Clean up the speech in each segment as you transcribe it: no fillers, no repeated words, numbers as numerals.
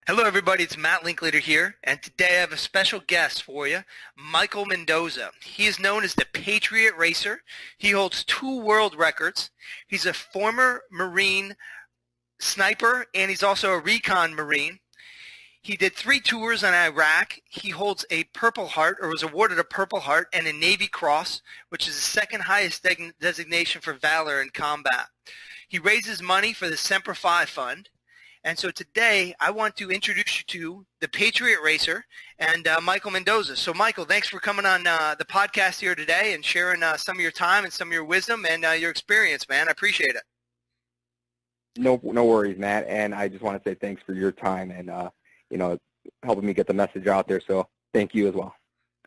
Hello, everybody. It's Matt Linklater here, and today I have a special guest for you, Michael Mendoza. He is known as the Patriot Racer. He holds 2 world records. He's a former Marine sniper, and he's also a recon Marine. He did 3 tours in Iraq. He holds a Purple Heart, or was awarded a Purple Heart, and a Navy Cross, which is the second highest designation for valor in combat. He raises money for the Semper Fi Fund. And so today I want to introduce you to the Patriot Racer and Michael Mendoza. So Michael, thanks for coming on the podcast here today and sharing some of your time and some of your wisdom and your experience, man. I appreciate it. No worries, Matt. And I just want to say thanks for your time and, helping me get the message out there. So thank you as well.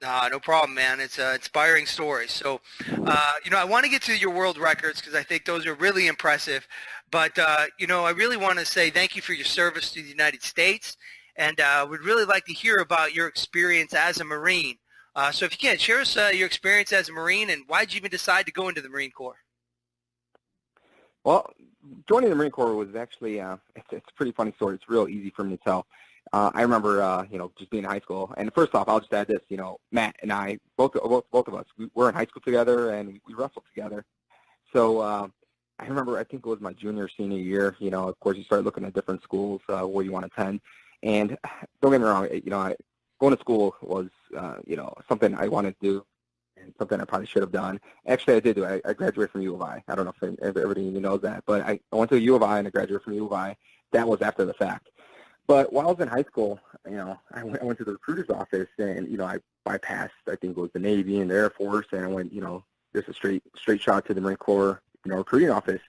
No problem, man. It's an inspiring story. So, I want to get to your world records because I think those are really impressive. But, I really want to say thank you for your service to the United States. And would really like to hear about your experience as a Marine. So if you can, share us your experience as a Marine and why did you even decide to go into the Marine Corps? Well, joining the Marine Corps was actually, it's a pretty funny story. It's real easy for me to tell. I remember, just being in high school. And first off, I'll just add this, Matt and I, both of us, we were in high school together and we wrestled together. So I remember, I think it was my junior, senior year, of course you start looking at different schools where you want to attend. And don't get me wrong, going to school was, something I wanted to do and something I probably should have done. Actually, I did do it. I graduated from U of I. I don't know if everybody even knows that, but I went to U of I and I graduated from U of I. That was after the fact. But while I was in high school, I went to the recruiter's office and, I bypassed, I think it was the Navy and the Air Force, and I went, just a straight shot to the Marine Corps, recruiting office.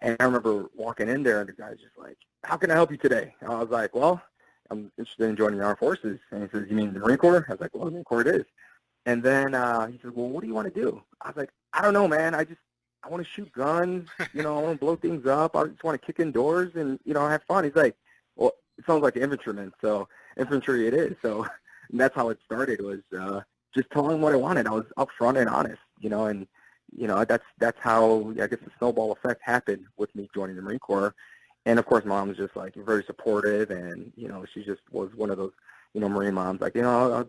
And I remember walking in there and the guy's just like, how can I help you today? And I was like, well, I'm interested in joining the Armed Forces. And he says, you mean the Marine Corps? I was like, well, the Marine Corps it is. And then he says, well, what do you want to do? I was like, I don't know, man. I want to shoot guns. I want to blow things up. I just want to kick in doors and, have fun. He's like, well, it sounds like an infantryman, so infantry it is. So that's how it started, was just telling him what I wanted. I was upfront and honest, and that's how, I guess, the snowball effect happened with me joining the Marine Corps. And of course, Mom was just like very supportive, and she just was one of those Marine moms, like I'll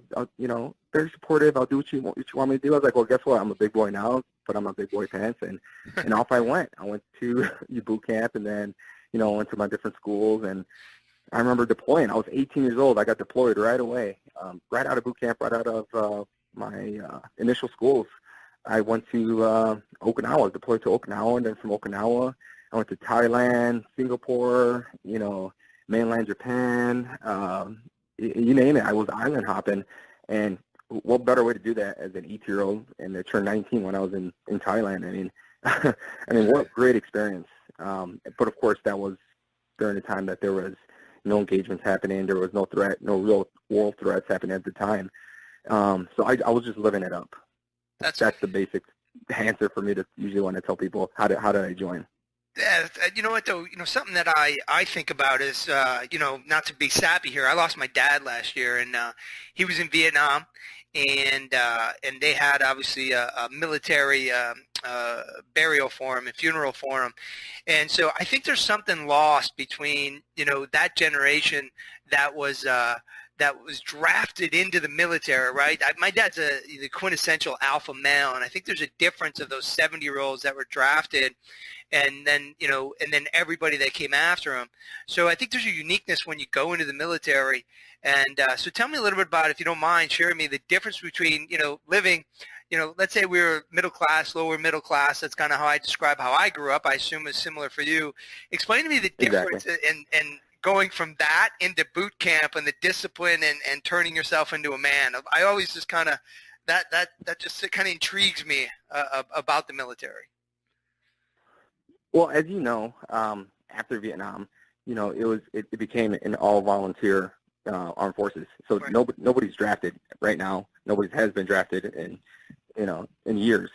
very supportive. I'll do what you want me to do. I was like, well, guess what? I'm a big boy now, but I'm a big boy pants, and off I went. I went to boot camp, and then went to my different schools. And I remember deploying. I was 18 years old. I got deployed right away, right out of boot camp, right out of my initial schools. I went to Okinawa, deployed to Okinawa, and then from Okinawa, I went to Thailand, Singapore, mainland Japan, you name it. I was island hopping, and what better way to do that as an 18-year-old, and I turned 19 when I was in Thailand. I mean, what a great experience. But of course, that was during the time that there was no engagements happening. There was no real world threats happening at the time. So I was just living it up. That's the basic answer for me to usually when I tell people how did I join. Yeah, you know what though? Something that I think about is, not to be sappy here. I lost my dad last year, and he was in Vietnam, and they had obviously a military burial for him and funeral for him, and so I think there's something lost between that generation that was drafted into the military, right? My dad's the quintessential alpha male, and I think there's a difference of those 70-year-olds that were drafted, and then everybody that came after him. So I think there's a uniqueness when you go into the military, and so tell me a little bit about, if you don't mind, sharing me the difference between living. Let's say we were middle class, lower middle class. That's kind of how I describe how I grew up. I assume it's similar for you. Explain to me the difference in going from that into boot camp and the discipline and turning yourself into a man. I always just kind of, that just kind of intrigues me about the military. Well, as you know, after Vietnam, it became an all-volunteer armed forces. So Right. Nobody's drafted right now. Nobody has been drafted in years.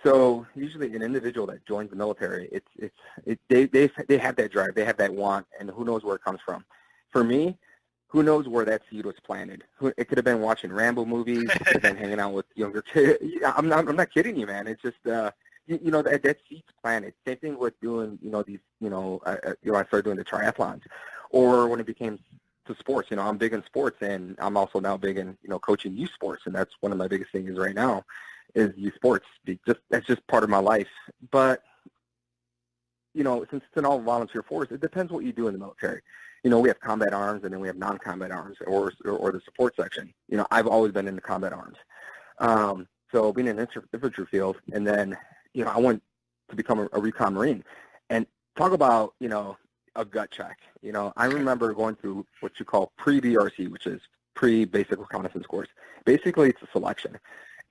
So usually an individual that joins the military, they have that drive, they have that want, and who knows where it comes from. For me, who knows where that seed was planted? It could have been watching Rambo movies. It could have been hanging out with younger kids. I'm not kidding you, man. It's just that seed's planted. Same thing with doing these. I started doing the triathlons, Or when it became to sports, I'm big in sports, and I'm also now big in, coaching youth sports, and that's one of my biggest things right now is youth sports. That's just part of my life. But, since it's an all-volunteer force, it depends what you do in the military. We have combat arms, and then we have non-combat arms, or the support section. I've always been in the combat arms. So being in the infantry field, and then, I went to become a recon Marine. And talk about, a gut check. I remember going through what you call pre-BRC, which is pre-basic reconnaissance course. Basically, it's a selection.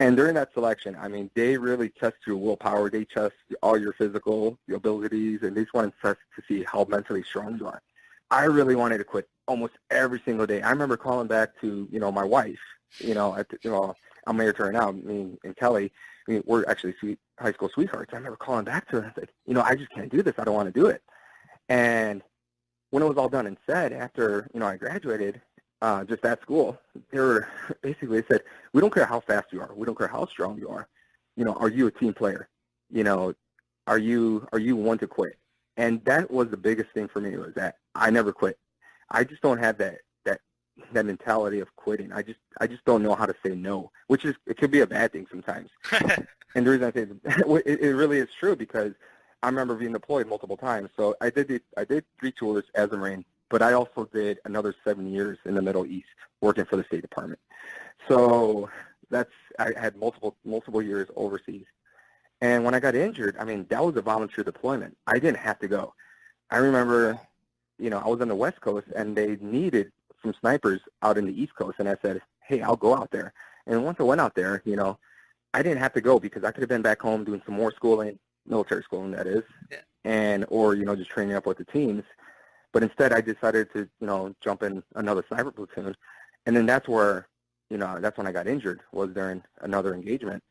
And during that selection, they really test your willpower. They test all your physical, your abilities, and they just want to test to see how mentally strong you are. I really wanted to quit almost every single day. I remember calling back to, my wife, I'm married to her now, me and Kelly. We're actually high school sweethearts. I remember calling back to her and said, I just can't do this. I don't want to do it. And when it was all done and said, after, I graduated, just at school, they said, we don't care how fast you are. We don't care how strong you are. Are you a team player? Are you one to quit? And that was the biggest thing for me, was that I never quit. I just don't have that mentality of quitting. I just don't know how to say no, it could be a bad thing sometimes. And the reason I say it really is true, because I remember being deployed multiple times. So I did 3 tours as a Marine, but I also did another 7 years in the Middle East working for the State Department. So I had multiple years overseas. And when I got injured, that was a volunteer deployment. I didn't have to go. I remember, I was on the West Coast, and they needed some snipers out in the East Coast, and I said, hey, I'll go out there. And once I went out there, I didn't have to go, because I could have been back home doing some more schooling, military schooling, that is, or just training up with the teams. But instead, I decided to, jump in another sniper platoon. And then that's where, that's when I got injured, was during another engagement.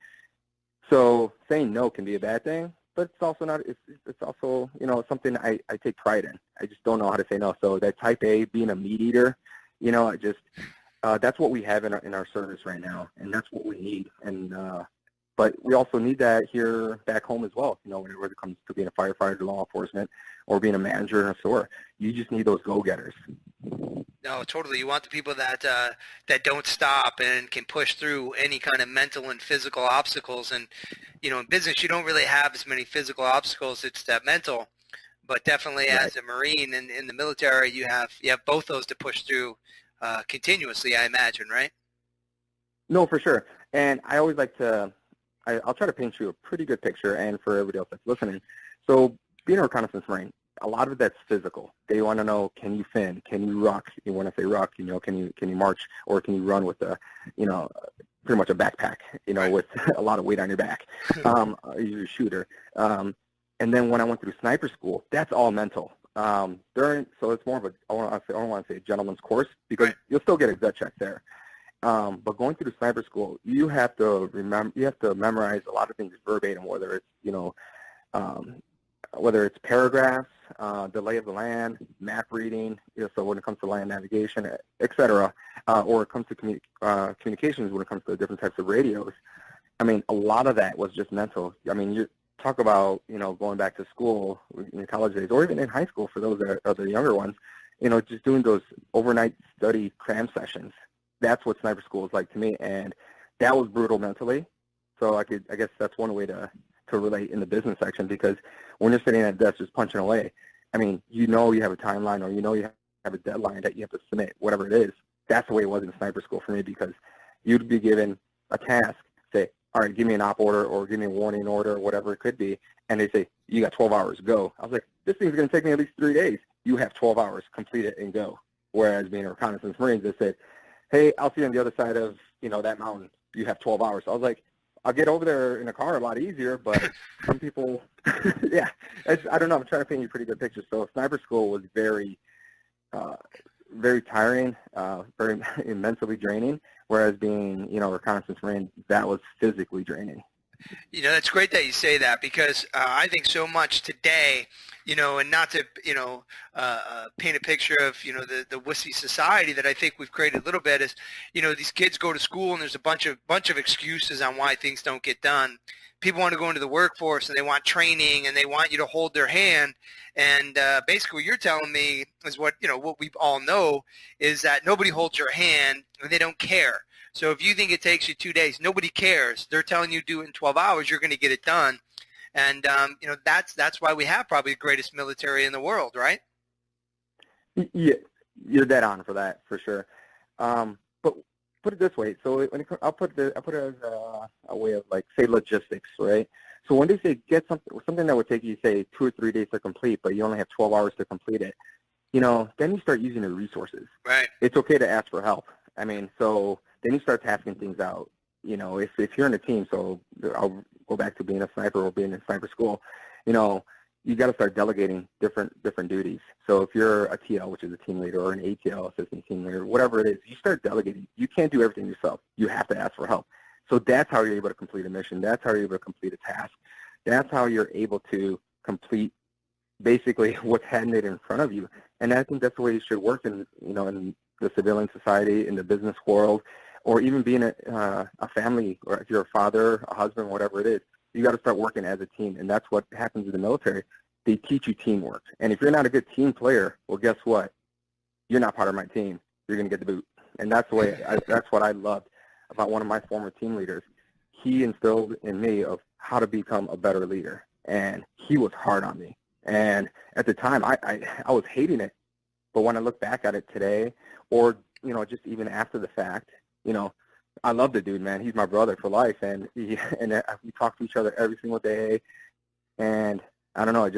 So saying no can be a bad thing, but it's also not, it's also, something I take pride in. I just don't know how to say no. So that type A, being a meat eater, that's what we have in our service right now, and that's what we need. And but we also need that here back home as well. Whenever it comes to being a firefighter, law enforcement, or being a manager in a store, you just need those go-getters. No, totally. You want the people that don't stop and can push through any kind of mental and physical obstacles. And in business, you don't really have as many physical obstacles. It's that mental. But definitely, right, as a Marine and in the military, you have both those to push through continuously, I imagine, right? No, for sure. And I always like to, I'll try to paint you a pretty good picture, and for everybody else that's listening. So being a reconnaissance Marine, a lot of that's physical. They want to know, can you fin? Can you ruck? You want to say ruck, can you march, or can you run with pretty much a backpack, with a lot of weight on your back. You're a shooter. And then when I went through sniper school, that's all mental. So it's more of I don't want to say a gentleman's course, because right, you'll still get a gut check there. But going through sniper school, you have to memorize a lot of things verbatim, whether it's paragraphs, the lay of the land, map reading, so when it comes to land navigation, et cetera, or it comes to communications, when it comes to different types of radios. A lot of that was just mental. You talk about, going back to school in college days, or even in high school for those that are the younger ones, just doing those overnight study cram sessions. That's what sniper school is like to me, and that was brutal mentally. So I guess that's one way to relate in the business section, because when you're sitting at a desk just punching away, you have a timeline, or you have a deadline that you have to submit, whatever it is. That's the way it was in sniper school for me, because you'd be given a task, say, all right, give me an op order, or give me a warning order, or whatever it could be, and they say, you got 12 hours, go. I was like, this thing's going to take me at least 3 days. You have 12 hours, complete it, and go. Whereas being a reconnaissance Marines, they said, hey, I'll see you on the other side of, that mountain. You have 12 hours. So I was like, I'll get over there in a car a lot easier, but some people, yeah, I don't know. I'm trying to paint you a pretty good picture. So sniper school was very, very tiring, very mentally draining, whereas being, reconnaissance Marine, that was physically draining. It's great that you say that, because I think so much today, and not to, paint a picture of, the wussy society that I think we've created a little bit is, these kids go to school and there's a bunch of excuses on why things don't get done. people want to go into the workforce and they want training and they want you to hold their hand. And basically what you're telling me is what we all know is that nobody holds your hand and they don't care. So if you think it takes you 2 days, nobody cares. They're telling you do it in 12 hours, you're going to get it done. And, that's why we have probably the greatest military in the world, right? Yeah, you're dead on for that, for sure. But put it this way. So I'll put it as a way of, like, say, logistics, right? So when they say get something that would take you, say, 2 or 3 days to complete, but you only have 12 hours to complete it, then you start using your resources. Right. It's okay to ask for help. I mean, so then you start tasking things out. If you're in a team, so I'll go back to being a sniper or being in sniper school, you got to start delegating different duties. So if you're a TL, which is a team leader, or an ATL, assistant team leader, whatever it is, you start delegating. You can't do everything yourself. You have to ask for help. So that's how you're able to complete a mission. That's how you're able to complete a task. That's how you're able to complete basically what's handed in front of you. And I think that's the way it should work in the civilian society, in the business world, or even being a family, or if you're a father, a husband, whatever it is. You got to start working as a team, and that's what happens in the military. They teach you teamwork, and if you're not a good team player, well, guess what? You're not part of my team. You're going to get the boot, and that's the way. That's what I loved about one of my former team leaders. He instilled in me of how to become a better leader, and he was hard on me. And at the time, I was hating it, but when I look back at it today, or just even after the fact, I love the dude, man. He's my brother for life, and we talk to each other every single day. And I don't know,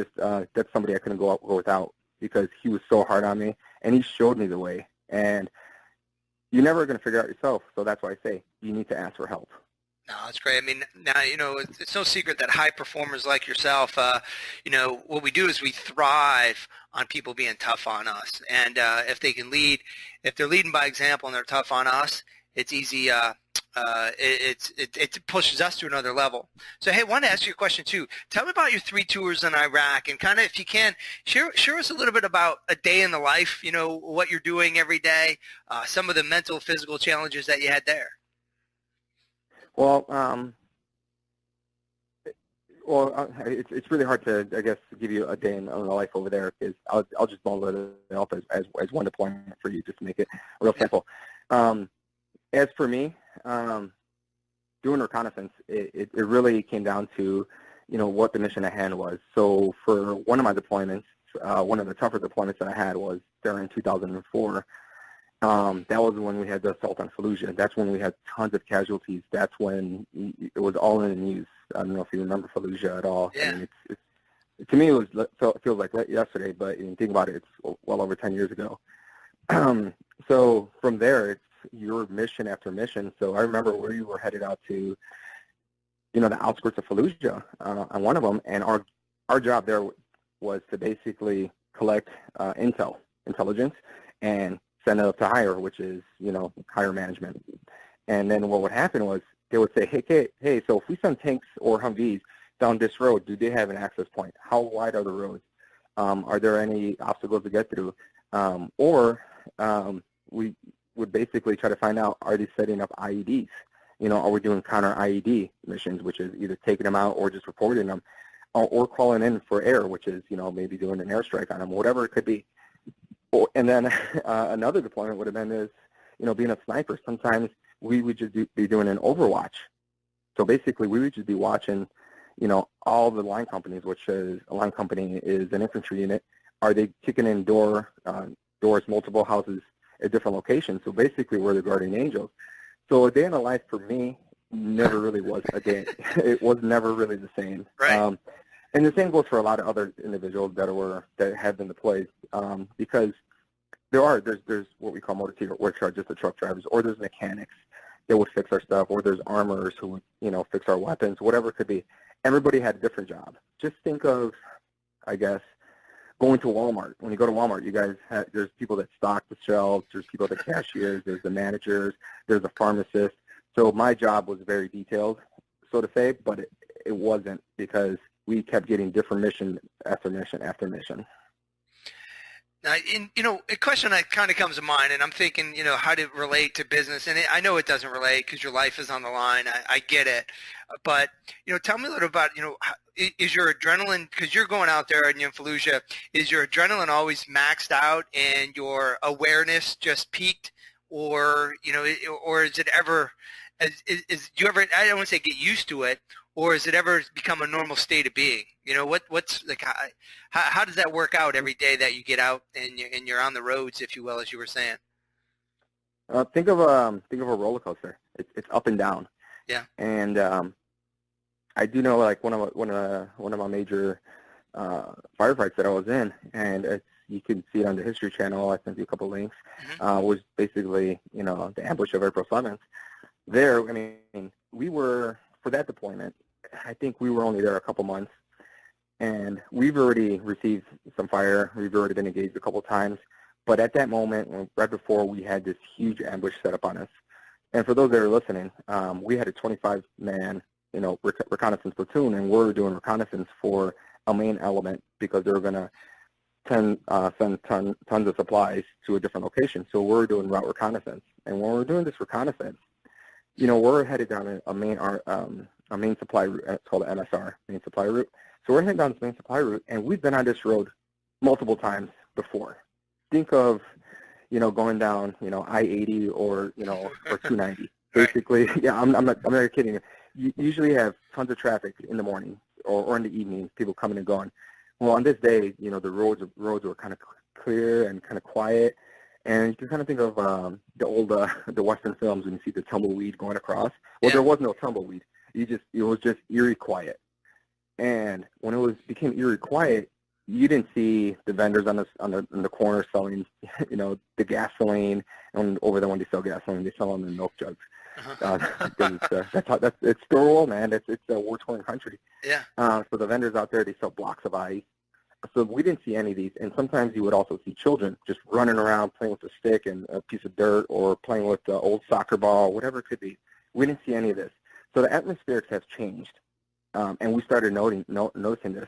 that's somebody I couldn't go without, because he was so hard on me, and he showed me the way. And you're never going to figure it out yourself, so that's why I say you need to ask for help. No, that's great. I mean, now, it's no secret that high performers like yourself, what we do is we thrive on people being tough on us. And if they can lead, if they're leading by example and they're tough on us, it's easy. It pushes us to another level. So, hey, I wanted to ask you a question too. Tell me about your 3 tours in Iraq, and kind of, if you can, share us a little bit about a day in the life. What you're doing every day, some of the mental, physical challenges that you had there. Well, it's really hard to, I guess, give you a day in the life over there, because I'll just bundle it up as one deployment for you, just to make it real simple. As for me, doing reconnaissance, it really came down to, what the mission at hand was. So for one of my deployments, one of the tougher deployments that I had was during 2004. That was when we had the assault on Fallujah. That's when we had tons of casualties. That's when it was all in the news. I don't know if you remember Fallujah at all. Yeah. I mean, to me, it feels like yesterday, but you think about it, it's well over 10 years ago. So from there, it's your mission after mission. So I remember where you were headed out to, the outskirts of Fallujah on one of them, and our job there was to basically collect intelligence, and send it up to higher, which is, higher management. And then what would happen was they would say, hey, so if we send tanks or Humvees down this road, do they have an access point? How wide are the roads? Are there any obstacles to get through? We would basically try to find out, are they setting up IEDs? Are we doing counter IED missions, which is either taking them out or just reporting them, or calling in for air, which is, maybe doing an airstrike on them, whatever it could be. And then another deployment would have been is, being a sniper. Sometimes we would just be doing an overwatch. So basically we would just be watching, all the line companies, which is a line company is an infantry unit. Are they kicking in doors, multiple houses at different locations? So basically we're the guardian angels. So a day in the life for me never really was a day. It was never really the same. Right. And the same goes for a lot of other individuals that have been deployed, because there's what we call motor team, which are just the truck drivers, or there's mechanics that would fix our stuff, or there's armorers who would, fix our weapons, whatever it could be. Everybody had a different job. Just think of, I guess, going to Walmart. When you go to Walmart, there's people that stock the shelves, there's people that cashiers, there's the managers, there's a pharmacist. So my job was very detailed, so to say, but it wasn't, because we kept getting different mission after mission after mission. Now, a question that kind of comes to mind, and I'm thinking, how to relate to business, and I know it doesn't relate because your life is on the line. I get it, but tell me a little about, is your adrenaline, because you're going out there and you're in Fallujah, is your adrenaline always maxed out and your awareness just peaked, or or is it ever, do you ever, I don't want to say get used to it, or has it ever become a normal state of being? What's like, how does that work out every day that you get out and you're on the roads, if you will, as you were saying? Think of a roller coaster. It's up and down. Yeah. And I do know, like, one of my major firefights that I was in, and you can see it on the History Channel. I sent you a couple links. Was basically the ambush of April 7th. There, I mean, we were, for that deployment, I think we were only there a couple months, and we've already received some fire. We've already been engaged a couple times, but at that moment, right before, we had this huge ambush set up on us. And for those that are listening, we had a 25-man, reconnaissance platoon, and we were doing reconnaissance for a main element because they were going to send tons of supplies to a different location. So we're doing route reconnaissance, and when we're doing this reconnaissance, we're headed down a main supply route. It's called the MSR, main supply route. So we're heading down this main supply route, and we've been on this road multiple times before. Think of, going down, I-80 or 290. Basically, yeah, I'm not kidding you. You usually have tons of traffic in the morning or in the evening, people coming and going. Well, on this day, the roads were kind of clear and kind of quiet. And you can kind of think of the old the Western films when you see the tumbleweed going across. Well, There was no tumbleweed. It was just eerie quiet. And when it became eerie quiet, you didn't see the vendors on the corner selling, the gasoline. And over there, when they sell gasoline, they sell them in milk jugs. It's the world, man. It's a war-torn country. Yeah. So the vendors out there, they sell blocks of ice. So we didn't see any of these. And sometimes you would also see children just running around playing with a stick and a piece of dirt or playing with the old soccer ball, whatever it could be. We didn't see any of this. So the atmospherics have changed. And we started noticing this.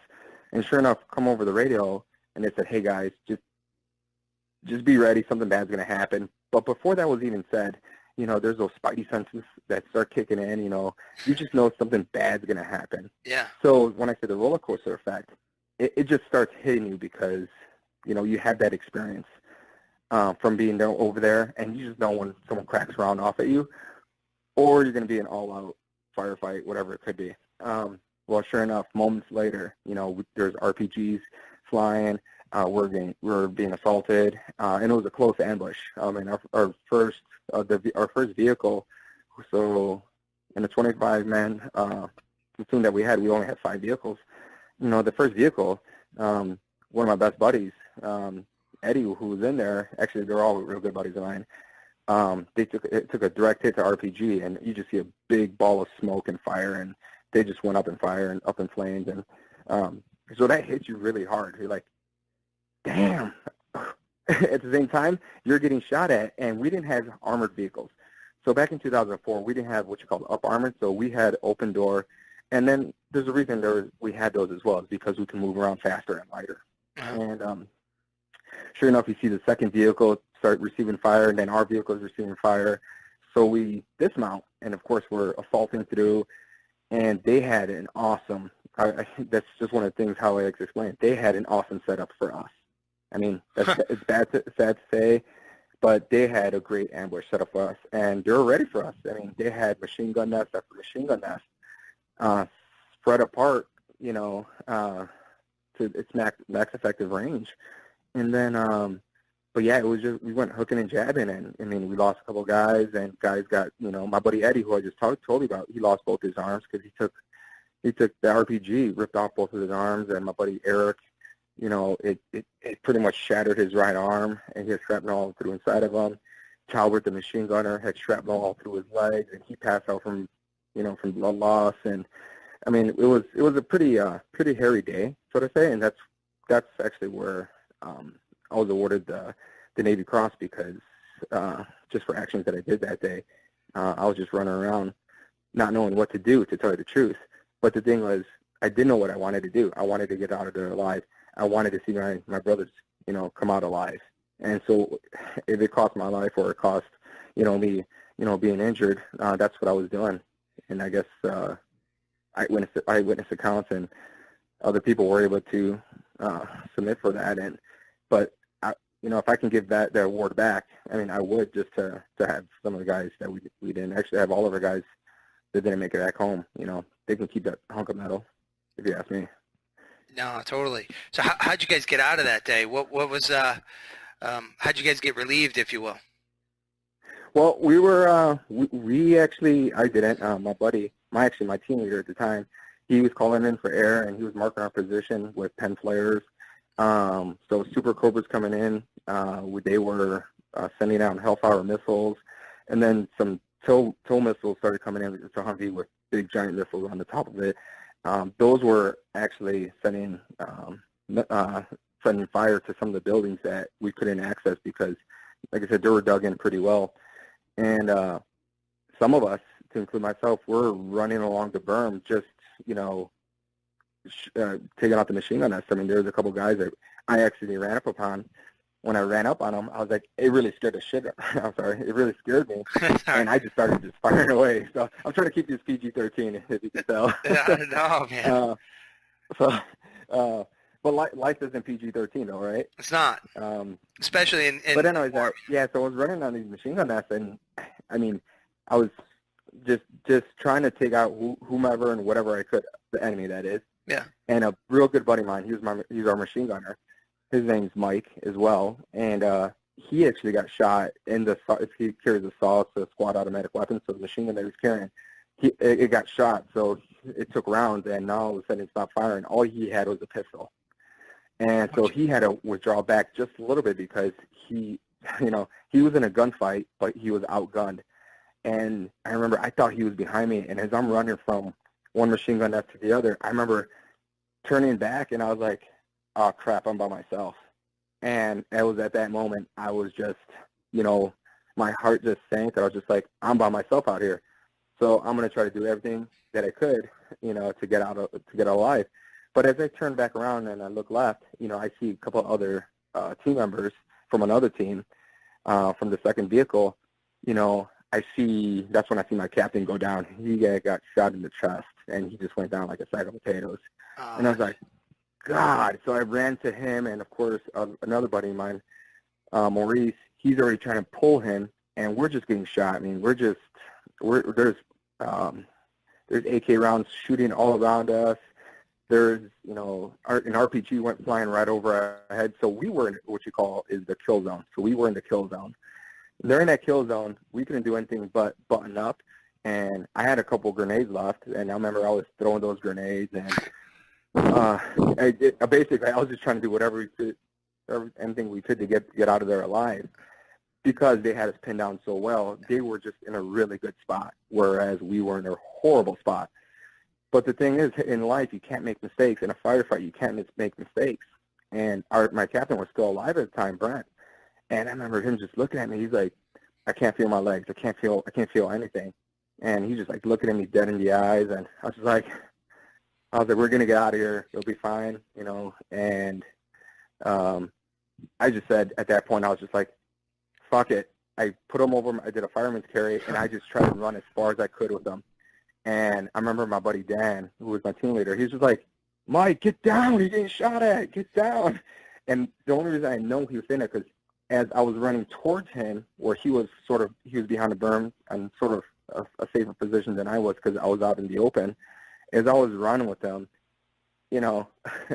And sure enough, come over the radio, and they said, hey, guys, just be ready. Something bad's going to happen. But before that was even said, there's those spidey senses that start kicking in. You just know something bad's going to happen. Yeah. So when I say the roller coaster effect, it just starts hitting you because, you had that experience from being there over there, and you just know when someone cracks around off at you, or you're going to be an all-out firefight, whatever it could be. Well, sure enough, moments later, there's RPGs flying. We're being assaulted, and it was a close ambush. And our first vehicle, so in the 25-man platoon that we had, we only had 5 vehicles. The first vehicle, one of my best buddies, Eddie, who was in there, actually they're all real good buddies of mine. It took a direct hit to RPG, and you just see a big ball of smoke and fire, and they just went up in fire and up in flames, and so that hits you really hard. You're like, damn. At the same time, you're getting shot at, and we didn't have armored vehicles. So back in 2004, we didn't have what you call up armored, so we had open door. And then there's a reason we had those as well, is because we can move around faster and lighter. And sure enough, you see the second vehicle start receiving fire, and then our vehicle is receiving fire. So we dismount, and of course we're assaulting through, and they had an awesome, that's just one of the things how I explain. They had an awesome setup for us. I mean, it's sad to say, but they had a great ambush setup for us, and they were ready for us. I mean, they had machine gun nest after machine gun nest, spread apart, to its max effective range. And then, but yeah, it was just, we went hooking and jabbing, and I mean, we lost a couple guys, and guys got, my buddy Eddie, who I just told you about, he lost both his arms because he took the RPG, ripped off both of his arms, and my buddy Eric, it pretty much shattered his right arm, and he had shrapnel all through inside of him. Talbert, the machine gunner, had shrapnel all through his legs, and he passed out from blood loss. And I mean, it was a pretty hairy day, so to say, and that's actually where I was awarded the Navy Cross, because just for actions that I did that day. I was just running around not knowing what to do, to tell you the truth. But the thing was, I didn't know what I wanted to do. I wanted to get out of there alive. I wanted to see my brothers, come out alive. And so if it cost my life or it cost, me, being injured, that's what I was doing. And I guess eyewitness accounts and other people were able to submit for that. But if I can give that the award back, I mean, I would, just to have some of the guys that we didn't actually have, all of our guys that didn't make it back home. They can keep that hunk of metal, if you ask me. No, totally. So how'd you guys get out of that day? What was how'd you guys get relieved, if you will? Well, we were we actually, I didn't. My buddy, my team leader at the time, he was calling in for air, and he was marking our position with pen flares. So Super Cobras coming in, they were sending out Hellfire missiles, and then some tow missiles started coming in. It's a Humvee with big giant missiles on the top of it. Those were actually sending fire to some of the buildings that we couldn't access because, like I said, they were dug in pretty well. And some of us, to include myself, were running along the berm, just taking out the machine gun nest. I mean, there was a couple guys that I accidentally ran up upon. When I ran up on them, I was like, it really scared the shit out. I'm sorry, it really scared me, and I just started just firing away. So I'm trying to keep this PG-13, if you can tell. No, man. But life isn't PG-13 though, right? It's not, especially in. But anyways, so I was running on these machine gun nests, and I mean, I was just trying to take out whomever and whatever I could, the enemy that is. Yeah. And a real good buddy of mine, he's our machine gunner. His name's Mike as well, and he actually got shot in the. He carries a SAW, it's a squad automatic weapon, so the machine gun that he was carrying, it got shot. So it took rounds, and now all of a sudden it stopped firing. All he had was a pistol. And so he had to withdraw back just a little bit because he was in a gunfight, but he was outgunned. And I remember I thought he was behind me, and as I'm running from one machine gun nest to the other, I remember turning back, and I was like, oh, crap, I'm by myself. And it was at that moment I was just, my heart just sank. I was just like, I'm by myself out here. So I'm going to try to do everything that I could, to get out alive. But as I turn back around and I look left, I see a couple other team members from another team, from the second vehicle. That's when I see my captain go down. He got shot in the chest, and he just went down like a sack of potatoes. And I was like, God. So I ran to him, and of course, another buddy of mine, Maurice, he's already trying to pull him, and we're just getting shot. I mean, there's AK rounds shooting all around us. There's, an RPG went flying right over our head. So we were in what you call is the kill zone. So we were in the kill zone. During that kill zone, we couldn't do anything but button up. And I had a couple grenades left, and I remember I was throwing those grenades. And basically, I was just trying to do whatever we could, anything we could to get out of there alive. Because they had us pinned down so well, they were just in a really good spot, whereas we were in a horrible spot. But the thing is, in life, you can't make mistakes. In a firefight, you can't make mistakes. And my captain was still alive at the time, Brent. And I remember him just looking at me. He's like, I can't feel my legs. I can't feel anything. And he's just like looking at me dead in the eyes. And I was like, we're going to get out of here. It'll be fine, And I just said at that point, I was just like, fuck it. I put him over. I did a fireman's carry, and I just tried to run as far as I could with them. And I remember my buddy Dan, who was my team leader, he was just like, Mike, get down. You're getting shot at. Get down. And the only reason I know he was saying that because as I was running towards him, where he was behind the berm and sort of a safer position than I was because I was out in the open, as I was running with them, I don't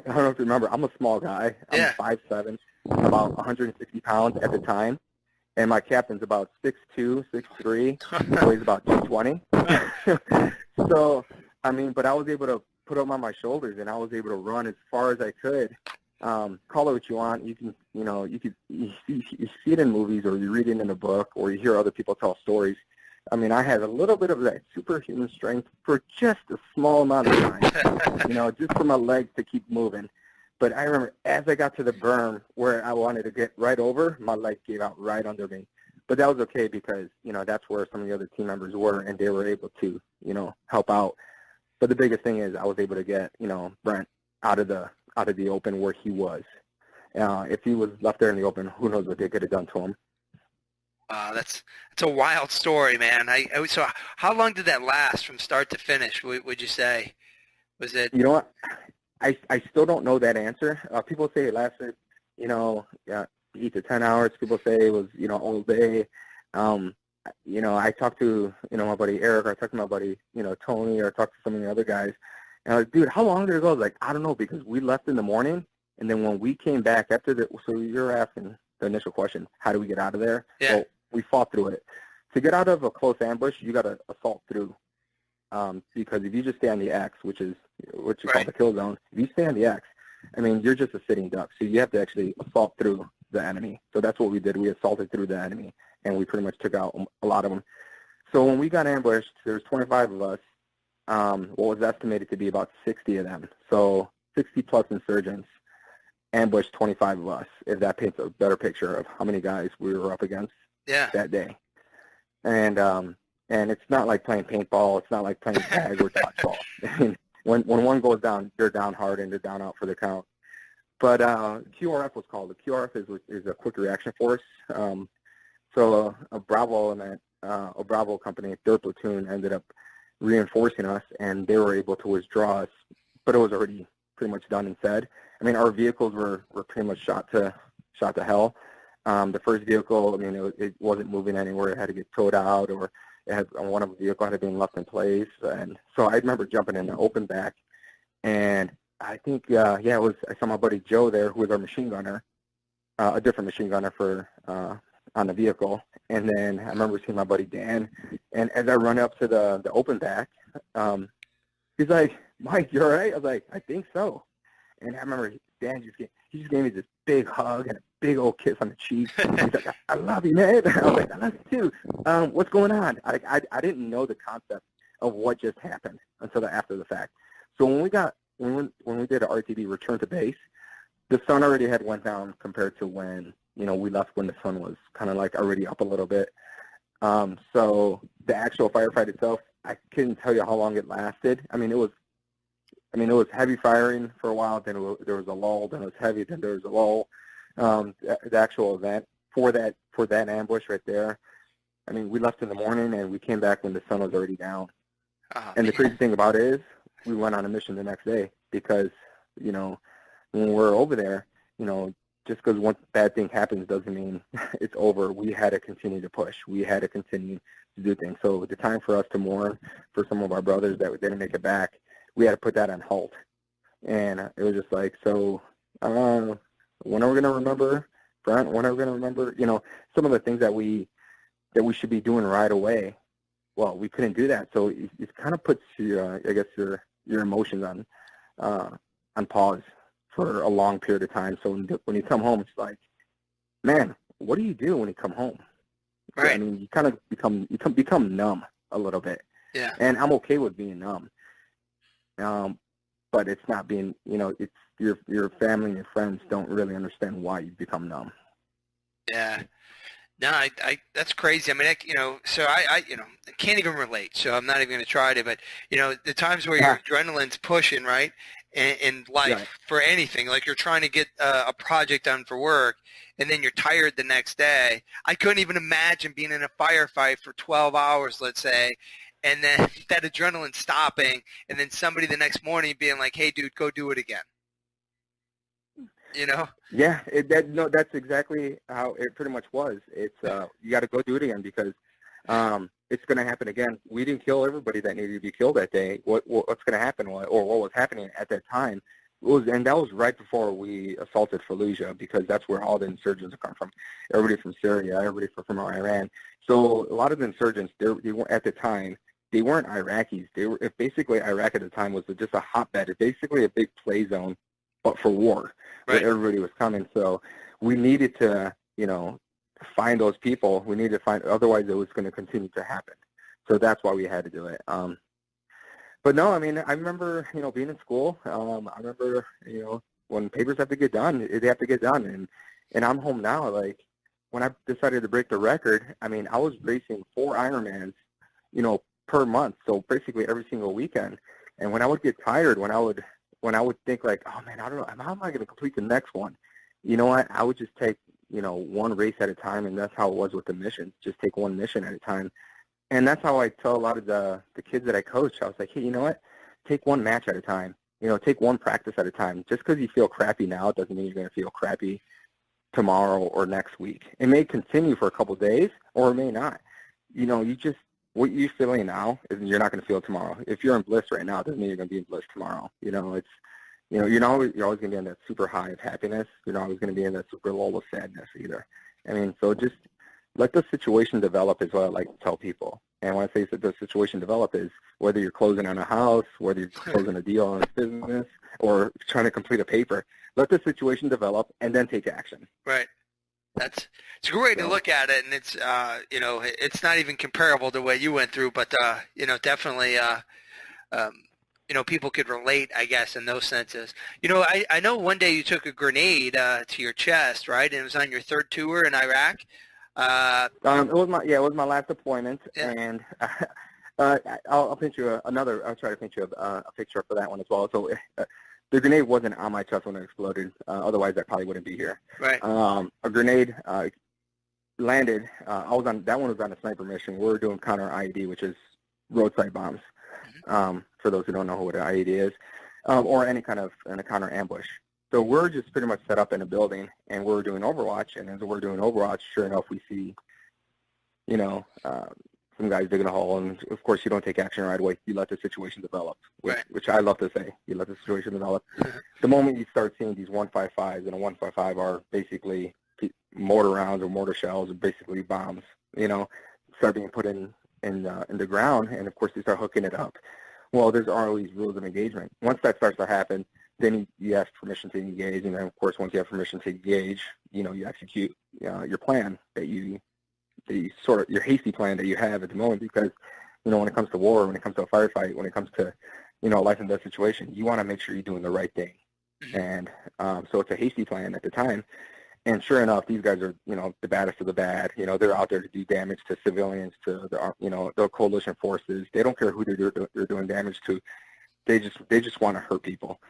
know if you remember, I'm a small guy. I'm 5'7", about 160 pounds at the time. And my captain's about 6'2", 6'3", weighs about 220. So, I mean, but I was able to put them on my shoulders, and I was able to run as far as I could. Call it what you want. You can, you see it in movies, or you read it in a book, or you hear other people tell stories. I mean, I had a little bit of that superhuman strength for just a small amount of time, just for my legs to keep moving. But I remember as I got to the berm where I wanted to get right over, my leg gave out right under me. But that was okay because, that's where some of the other team members were, and they were able to, help out. But the biggest thing is I was able to get, Brent out of the open where he was. If he was left there in the open, who knows what they could have done to him. That's a wild story, man. So how long did that last from start to finish? Would you say? Was it? You know what? I still don't know that answer. People say it lasted, 8 to 10 hours. People say it was, all day. I talked to, my buddy Eric, or I talked to my buddy, Tony, or I talked to some of the other guys. And I was like, dude, how long did it go? I was like, I don't know, because we left in the morning, and then when we came back so you're asking the initial question, how do we get out of there? Yeah. Well, we fought through it. To get out of a close ambush, you got to assault through. Because if you just stay on the X, which is what you call the kill zone, if you stay on the X, I mean, you're just a sitting duck. So you have to actually assault through the enemy. So that's what we did. We assaulted through the enemy, and we pretty much took out a lot of them. So when we got ambushed, there's 25 of us. What was estimated to be about 60 of them. So 60-plus insurgents ambushed 25 of us, if that paints a better picture of how many guys we were up against that day. And it's not like playing paintball. It's not like playing tag or dodgeball. I mean, when one goes down, they're down hard and they're down out for the count. But QRF was called. The QRF is a quick reaction force. So a Bravo company, their platoon, ended up reinforcing us, and they were able to withdraw us. But it was already pretty much done and said. I mean, our vehicles were pretty much shot to hell. The first vehicle, I mean, it wasn't moving anywhere. It had to get towed out, or one of the vehicles had been left in place. And so I remember jumping in the open back, and I think, I saw my buddy Joe there, who was our machine gunner, a different machine gunner on the vehicle. And then I remember seeing my buddy Dan, and as I run up to the open back, he's like, Mike, you all right? I was like, I think so. And I remember Dan he just gave me this big hug and a big old kiss on the cheek. He's like, I love you, man. I was like, I love you too. What's going on? I didn't know the concept of what just happened until after the fact. So when we did an RTB return to base, the sun already had went down compared to when we left, when the sun was kind of like already up a little bit. So the actual firefight itself, I couldn't tell you how long it lasted. I mean, it was heavy firing for a while. Then there was a lull. Then it was heavy. Then there was a lull. The actual event for that ambush right there, I mean, we left in the morning and we came back when the sun was already down. And the crazy thing about it is, we went on a mission the next day, because when we're over there, just because one bad thing happens doesn't mean it's over. We had to continue to push. We had to continue to do things. So the time for us to mourn for some of our brothers that didn't make it back, we had to put that on halt. And it was just like, so when are we going to remember Brent? When are we going to remember, some of the things that we should be doing right away? Well, we couldn't do that. So it kind of puts your emotions on pause for a long period of time. So when you come home, it's like, man, what do you do when you come home? Right. I mean, you kind of become numb a little bit. Yeah. And I'm okay with being numb. But it's not being, it's your family and your friends don't really understand why you become numb. Yeah. No, I that's crazy. I mean, so I can't even relate. So I'm not even going to try to. But the times where your adrenaline's pushing, right, in life for anything, like you're trying to get a project done for work, and then you're tired the next day. I couldn't even imagine being in a firefight for 12 hours, let's say, and then that adrenaline stopping, and then somebody the next morning being like, "Hey, dude, go do it again." Yeah, that's exactly how it pretty much was. It's you got to go do it again, because it's going to happen again. We didn't kill everybody that needed to be killed that day. What's going to happen, or what was happening at that time, and that was right before we assaulted Fallujah, because that's where all the insurgents come from. Everybody from Syria, everybody from Iran. So a lot of the insurgents, they were at the time. They weren't Iraqis. Basically Iraq at the time was just a hotbed. It's basically a big play zone, but for war, where everybody was coming. So we needed to, find those people. We needed to find, otherwise it was going to continue to happen. So that's why we had to do it. But no, I mean, I remember, being in school. I remember, when papers have to get done, they have to get done. And I'm home now. Like, when I decided to break the record, I mean, I was racing 4 Ironmans, per month. So basically every single weekend. And when I would get tired, when I would think like, oh man, I don't know, how am I going to complete the next one? you know what, I would just take, one race at a time, and that's how it was with the mission. Just take one mission at a time. And that's how I tell a lot of the kids that I coach. I was like, hey, you know what, take one match at a time. Take one practice at a time. Just because you feel crappy now doesn't mean you're going to feel crappy tomorrow or next week. It may continue for a couple of days, or it may not. What you're feeling now is you're not going to feel tomorrow. If you're in bliss right now, it doesn't mean you're going to be in bliss tomorrow. You're always going to be in that super high of happiness. You're not always going to be in that super low of sadness either. So just let the situation develop is what I like to tell people. And when I say that the situation develop is whether you're closing on a house, whether you're closing a deal on a business, or trying to complete a paper, let the situation develop and then take action. Right. It's a great way to look at it, and it's it's not even comparable to what you went through, but definitely people could relate, I guess, in those senses. I know one day you took a grenade to your chest, right? And it was on your third tour in Iraq. It was my last deployment, and I'll paint you I'll try to paint you a picture for that one as well. So the grenade wasn't on my chest when it exploded. Otherwise, I probably wouldn't be here. Right. A grenade landed. That one was on a sniper mission. We were doing counter IED, which is roadside bombs. For those who don't know what an IED is, or any kind of a counter ambush. So we're just pretty much set up in a building, and we're doing Overwatch. And as we're doing Overwatch, sure enough, we see, some guys digging a hole. And of course, you don't take action right away. You let the situation develop, which I love to say. You let the situation develop. The moment you start seeing these 155s, and a 155 are basically mortar rounds or mortar shells, or basically bombs, start being put in the ground, and of course they start hooking it up. Well, there's always rules of engagement. Once that starts to happen, then you ask permission to engage, and then of course once you have permission to engage, you execute your plan your hasty plan that you have at the moment, because when it comes to war, when it comes to a firefight, when it comes to a life and death situation, you want to make sure you're doing the right thing. And so it's a hasty plan at the time. And sure enough, these guys are, the baddest of the bad. They're out there to do damage to civilians, to the coalition forces. They don't care who they're doing damage to. They just want to hurt people.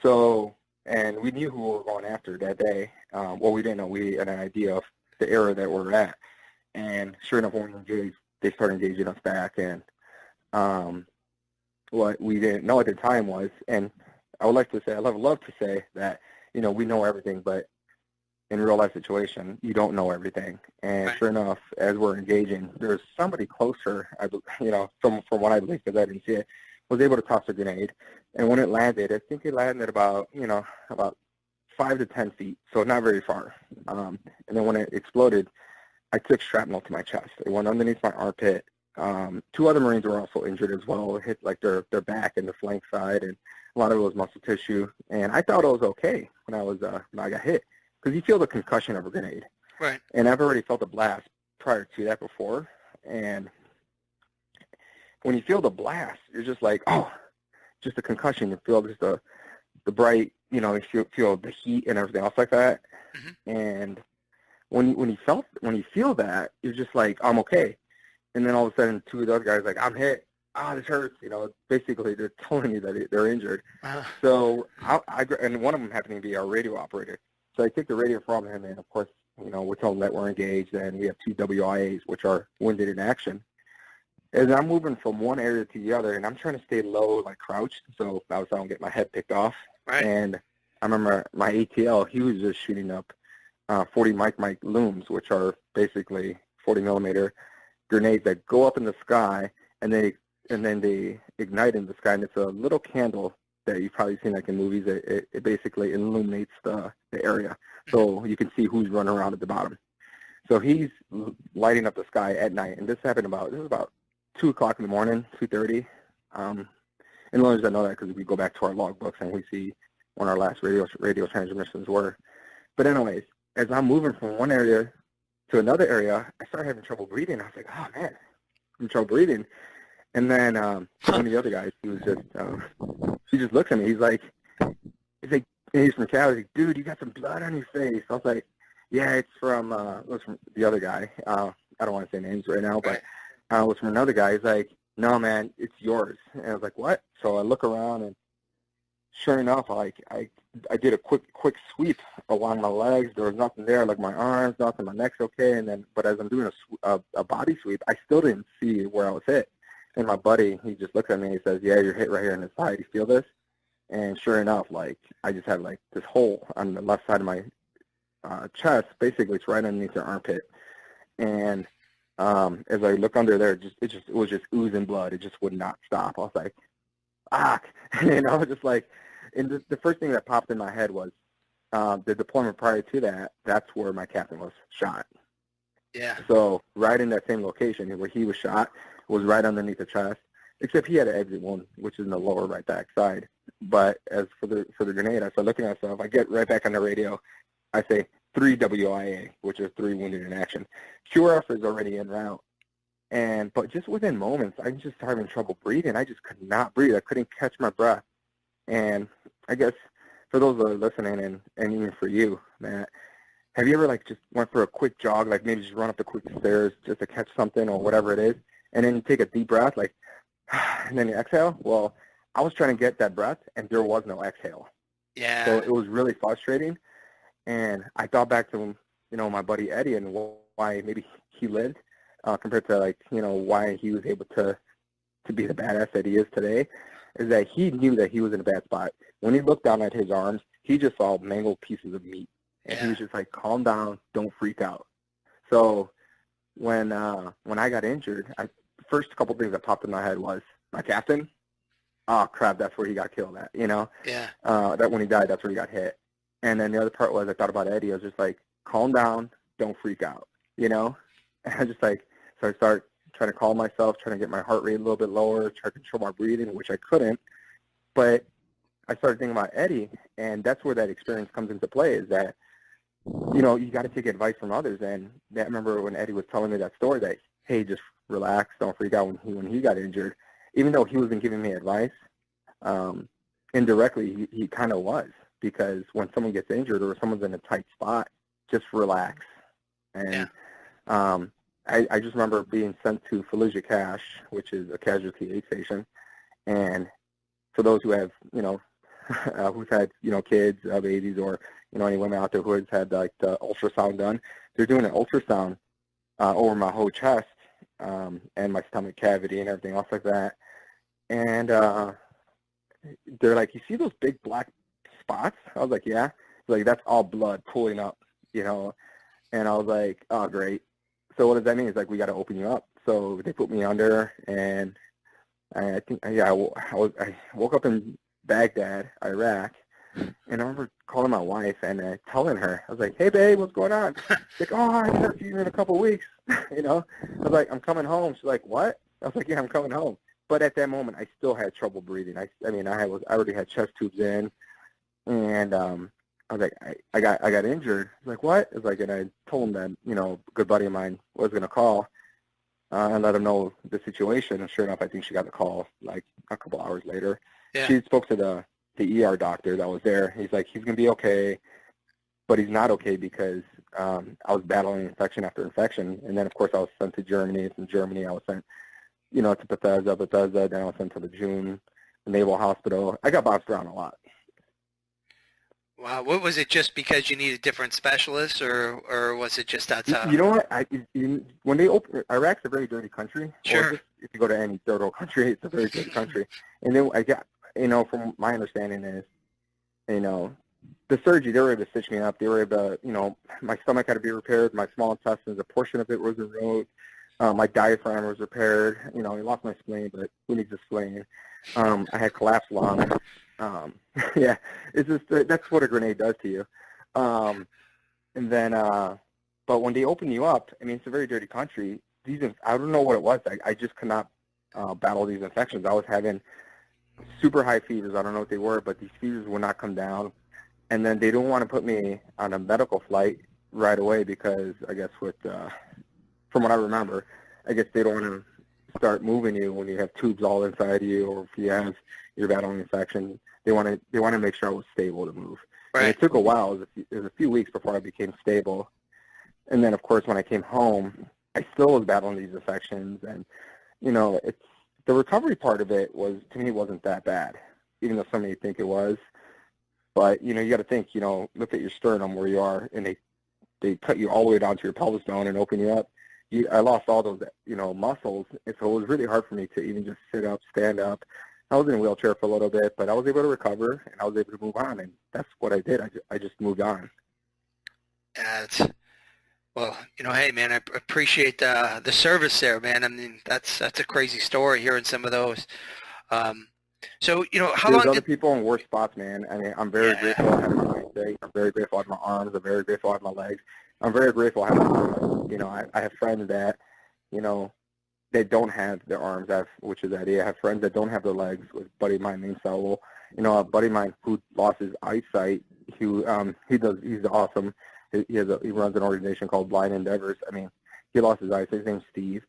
So, and we knew who we were going after that day. We didn't know. We had an idea of the era that we're at. And sure enough, when we engaged, they started engaging us back. And what we didn't know at the time was, and I would love to say that, we know everything, but in real life situation, you don't know everything. And sure enough, as we're engaging, there's somebody closer, from what I believe, because I didn't see it, was able to toss a grenade. And when it landed, I think it landed about 5 to 10 feet, so not very far. And then when it exploded, I took shrapnel to my chest. It went underneath my armpit. 2 other Marines were also injured as well. It hit like their back and the flank side, and a lot of it was muscle tissue. And I thought it was okay when I got hit, because you feel the concussion of a grenade. Right. And I've already felt a blast prior to that before. And when you feel the blast, you're just like, oh, just a concussion. You feel just the bright, you feel the heat and everything else like that. And when you feel that, you're just like, I'm okay. And then all of a sudden, 2 of the other guys like, I'm hit. This hurts. Basically they're telling me that they're injured. So and one of them happened to be our radio operator. So I take the radio from him, and of course, we tell him that we're engaged, and we have 2 WIAs, which are wounded in action. As I'm moving from one area to the other, and I'm trying to stay low, like crouched, so I don't get my head picked off. Right. And I remember my ATL, he was just shooting up 40 Mike looms, which are basically 40 millimeter grenades that go up in the sky, and then they ignite in the sky, and it's a little candle that you've probably seen like in movies. It basically illuminates the area, so you can see who's running around at the bottom. So he's lighting up the sky at night, and this was about 2 o'clock in the morning, 2:30. And the only reason I know that because we go back to our logbooks and we see when our last radio transmissions were. But anyways, as I'm moving from one area to another area, I started having trouble breathing. I was like, oh man, I'm having trouble breathing. And then one of the other guys, he just looks at me. He's like, and he's from Cal. He's like, dude, you got some blood on your face. I was like, yeah, it was from the other guy. I don't want to say names right now, but it was from another guy. He's like, no, man, it's yours. And I was like, what? So I look around, and sure enough, I did a quick sweep along my legs. There was nothing there, like my arms, nothing. My neck's okay. And then, but as I'm doing a body sweep, I still didn't see where I was hit. And my buddy, he just looked at me and he says, "Yeah, you're hit right here in the side. You feel this?" And sure enough, like I just had like this hole on the left side of my chest. Basically, it's right underneath your armpit. And as I look under there, it was just oozing blood. It just would not stop. I was like, "Ah," just like. And the first thing that popped in my head was the deployment prior to that. That's where my captain was shot. Yeah. So right in that same location where he was shot was right underneath the chest, except he had an exit wound, which is in the lower right back side. But as for the grenade, I start looking at myself. I get right back on the radio. I say 3 WIA, which is 3 wounded in action. QRF is already en route. But just within moments, I just started having trouble breathing. I just could not breathe. I couldn't catch my breath. And I guess for those that are listening, and even for you, Matt, have you ever like just went for a quick jog, like maybe just run up the quick stairs just to catch something or whatever it is, and then you take a deep breath, like, and then you exhale? Well, I was trying to get that breath, and there was no exhale. Yeah. So it was really frustrating, and I thought back to my buddy Eddie and why maybe he lived compared to like why he was able to be the badass that he is today. Is that he knew that he was in a bad spot. When he looked down at his arms, he just saw mangled pieces of meat. And he was just like, calm down, don't freak out. So when I got injured, the first couple things that popped in my head was, my captain, oh, crap, that's where he got killed at, Yeah. That when he died, that's where he got hit. And then the other part was I thought about Eddie. I was just like, calm down, don't freak out, And I just like, so I start trying to calm myself, trying to get my heart rate a little bit lower, try to control my breathing, which I couldn't. But I started thinking about Eddie, and that's where that experience comes into play, is that, you got to take advice from others. And I remember when Eddie was telling me that story that, hey, just relax, don't freak out when he got injured. Even though he wasn't giving me advice, indirectly he kind of was, because when someone gets injured or someone's in a tight spot, just relax. And I just remember being sent to Fallujah Cache, which is a casualty aid station. And for those who have, who've had, kids, babies, or, any women out there who has had like the ultrasound done, they're doing an ultrasound over my whole chest and my stomach cavity and everything else like that. And they're like, you see those big black spots? I was like, yeah. Like, that's all blood pooling up, And I was like, oh, great. So what does that mean? It's like, we got to open you up. So they put me under, and I think, I woke up in Baghdad, Iraq, and I remember calling my wife and telling her, I was like, hey, babe, what's going on? She's like, oh, I haven't seen you in a couple of weeks. I was like, I'm coming home. She's like, what? I was like, yeah, I'm coming home. But at that moment, I still had trouble breathing. I already had chest tubes in, and I was like, I got injured. I was like, what? I was like, and I told him that, a good buddy of mine was going to call and let him know the situation. And sure enough, I think she got the call like a couple hours later. Yeah. She spoke to the ER doctor that was there. He's like, he's going to be okay, but he's not okay because I was battling infection after infection. And then, of course, I was sent to Germany. From Germany, I was sent, to Bethesda. Then I was sent to the June Naval Hospital. I got bounced around a lot. Wow. What was it, just because you needed different specialists, or was it just outside? You know what? When they open, Iraq's a very dirty country. Sure. Or just, if you go to any third world country, it's a very dirty country. And then I got, from my understanding is, the surgery, they were able to stitch me up. They were able to, my stomach had to be repaired. My small intestines, a portion of it was removed. My diaphragm was repaired. I lost my spleen, but who needs a spleen? I had collapsed lungs. Yeah, it's just that's what a grenade does to you. And then, but when they open you up, it's a very dirty country. I don't know what it was. I just could not battle these infections. I was having super high fevers. I don't know what they were, but these fevers would not come down. And then they don't want to put me on a medical flight right away because I guess from what I remember, I guess they don't want to start moving you when you have tubes all inside you, or if you're battling infection. They want to make sure I was stable to move. Right. And it took a while. It was a few weeks before I became stable. And then, of course, when I came home, I still was battling these infections. And, the recovery part of it to me, wasn't that bad. even though some may think it was. But, you got to think, look at your sternum where you are, and they cut you all the way down to your pelvis bone and open you up. I lost all those, muscles, and so it was really hard for me to even just sit up, stand up. I was in a wheelchair for a little bit, but I was able to recover, and I was able to move on, and that's what I did. I just moved on. Yeah, well, hey, man, I appreciate the service there, man. I mean, that's a crazy story, hearing some of those. So, how long There's other people in worse spots, man. I mean, I'm very grateful I have my eyes today. I'm very grateful I have my arms. I'm very grateful I have my legs. I'm very grateful I have my arms. I have friends that, they don't have their arms, which is the idea. I have friends that don't have their legs. With a buddy of mine named Saul. A buddy of mine who lost his eyesight, he's awesome. He runs an organization called Blind Endeavors. I mean, he lost his eyesight. His name's Steve.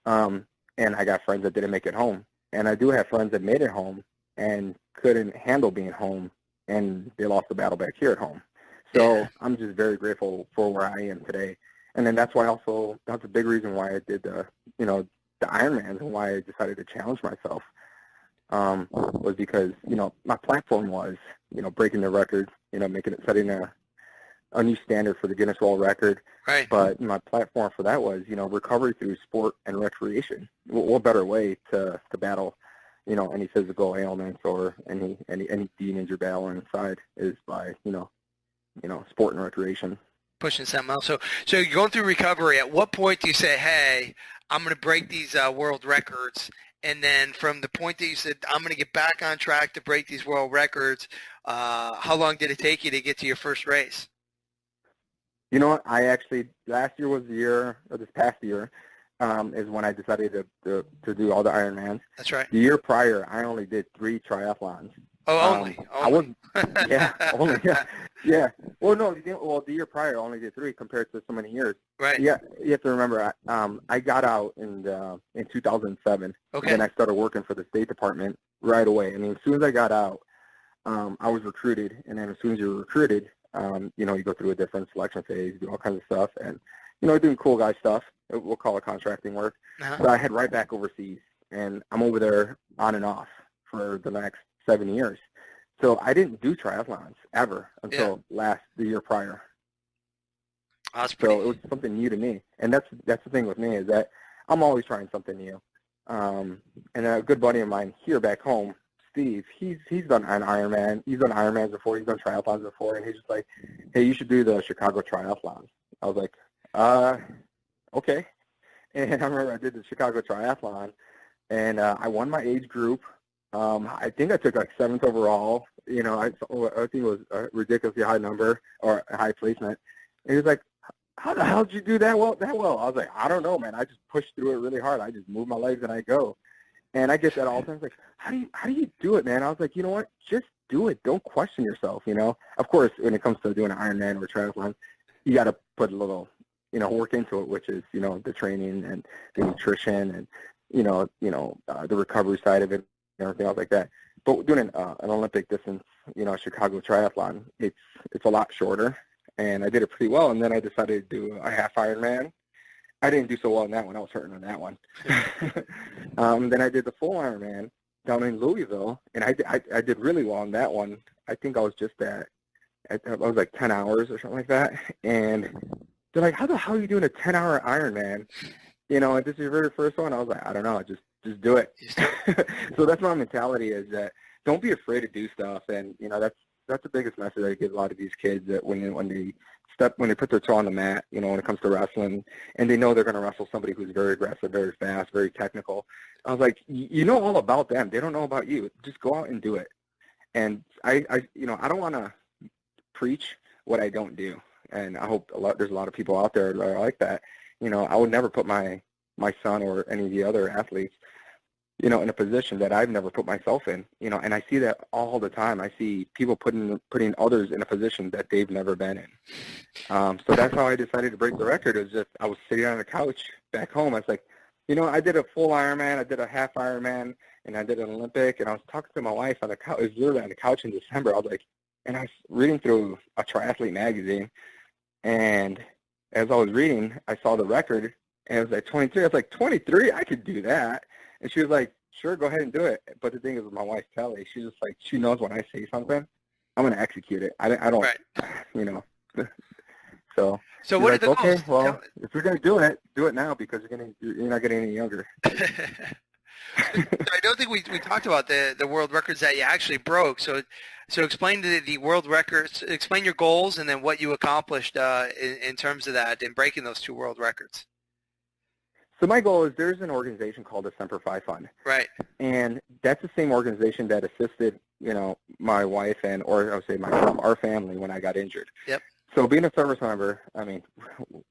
And I got friends that didn't make it home. And I do have friends that made it home and couldn't handle being home, and they lost the battle back here at home. So I'm just very grateful for where I am today. And then that's a big reason why I did the Ironmans, and why I decided to challenge myself, was because, my platform was, breaking the record, setting a new standard for the Guinness World Record. Right. But my platform for that was, recovery through sport and recreation. What better way to battle, any physical ailments or any demons you're battling inside is by, sport and recreation. Pushing something else. So you're going through recovery. At what point do you say, hey, I'm going to break these world records? And then from the point that you said, I'm going to get back on track to break these world records, how long did it take you to get to your first race? You know what? Last year was the year, or this past year, is when I decided to do all the Ironmans. That's right. The year prior, I only did 3 triathlons. Oh, only? I wasn't, only, yeah. Well, no, the year prior, I only did 3 compared to so many years. Right. Yeah, you have to remember, I got out in 2007. Okay. And then I started working for the State Department right away. I mean, as soon as I got out, I was recruited, and then as soon as you're recruited, you go through a different selection phase, do all kinds of stuff, and, doing cool guy stuff. We'll call it contracting work. Uh-huh. So I head right back overseas, and I'm over there on and off for the next 7 years. So I didn't do triathlons ever until the year prior. So it was something new to me. And that's the thing with me, is that I'm always trying something new. And a good buddy of mine here back home, Steve, he's done an Ironman. He's done Ironmans before. He's done triathlons before. And he's just like, hey, you should do the Chicago Triathlon. I was like, okay. And I remember I did the Chicago Triathlon, and I won my age group. I think I took like 7th overall. I think it was a ridiculously high number, or a high placement. And he was like, how the hell did you do that well? I was like, I don't know, man. I just pushed through it really hard. I just move my legs and I go. And I get that all the time. It's like, how do you do it, man? I was like, you know what? Just do it. Don't question yourself, Of course, when it comes to doing an Ironman or triathlon, you got to put a little, work into it, which is, the training and the nutrition and, the recovery side of it and everything else like that. But doing an Olympic distance, Chicago Triathlon, it's a lot shorter, and I did it pretty well. And then I decided to do a half Ironman. I didn't do so well in that one. I was hurting on that one. Then I did the full Ironman down in Louisville, and I did really well on that one. I think I was just I was like 10 hours or something like that. And they're like, how the hell are you doing a 10-hour Ironman? And this is your very first one? I was like, I don't know, just do it. So that's my mentality, is that don't be afraid to do stuff. And, that's the biggest message I give a lot of these kids, that when they put their toe on the mat, when it comes to wrestling, and they know they're going to wrestle somebody who's very aggressive, very fast, very technical. I was like, you know all about them. They don't know about you. Just go out and do it. And I don't want to preach what I don't do. And I hope there's a lot of people out there that are like that. I would never put my son or any of the other athletes, in a position that I've never put myself in, and I see that all the time. I see people putting others in a position that they've never been in. So that's how I decided to break the record. It was just, I was sitting on the couch back home. I was like, I did a full Ironman, I did a half Ironman, and I did an Olympic, and I was talking to my wife on the couch. It was literally on the couch in December. I was like, and I was reading through a triathlete magazine, and as I was reading, I saw the record, and it was like 23. I was like, 23? I could do that. And she was like, sure, go ahead and do it. But the thing is with my wife, Kelly, she's just like, she knows when I say something, I'm going to execute it. I don't, Right. you know. So So she's what are like, the okay, goals? well, if you're going to do it now because you're not getting any younger. I don't think we talked about the world records that you actually broke. So explain the world records, explain your goals, and then what you accomplished in terms of that in breaking those two world records. So my goal is there's an organization called the Semper Fi Fund. Right. And that's the same organization that assisted, my wife or I would say myself, our family when I got injured. Yep. So being a service member, I mean,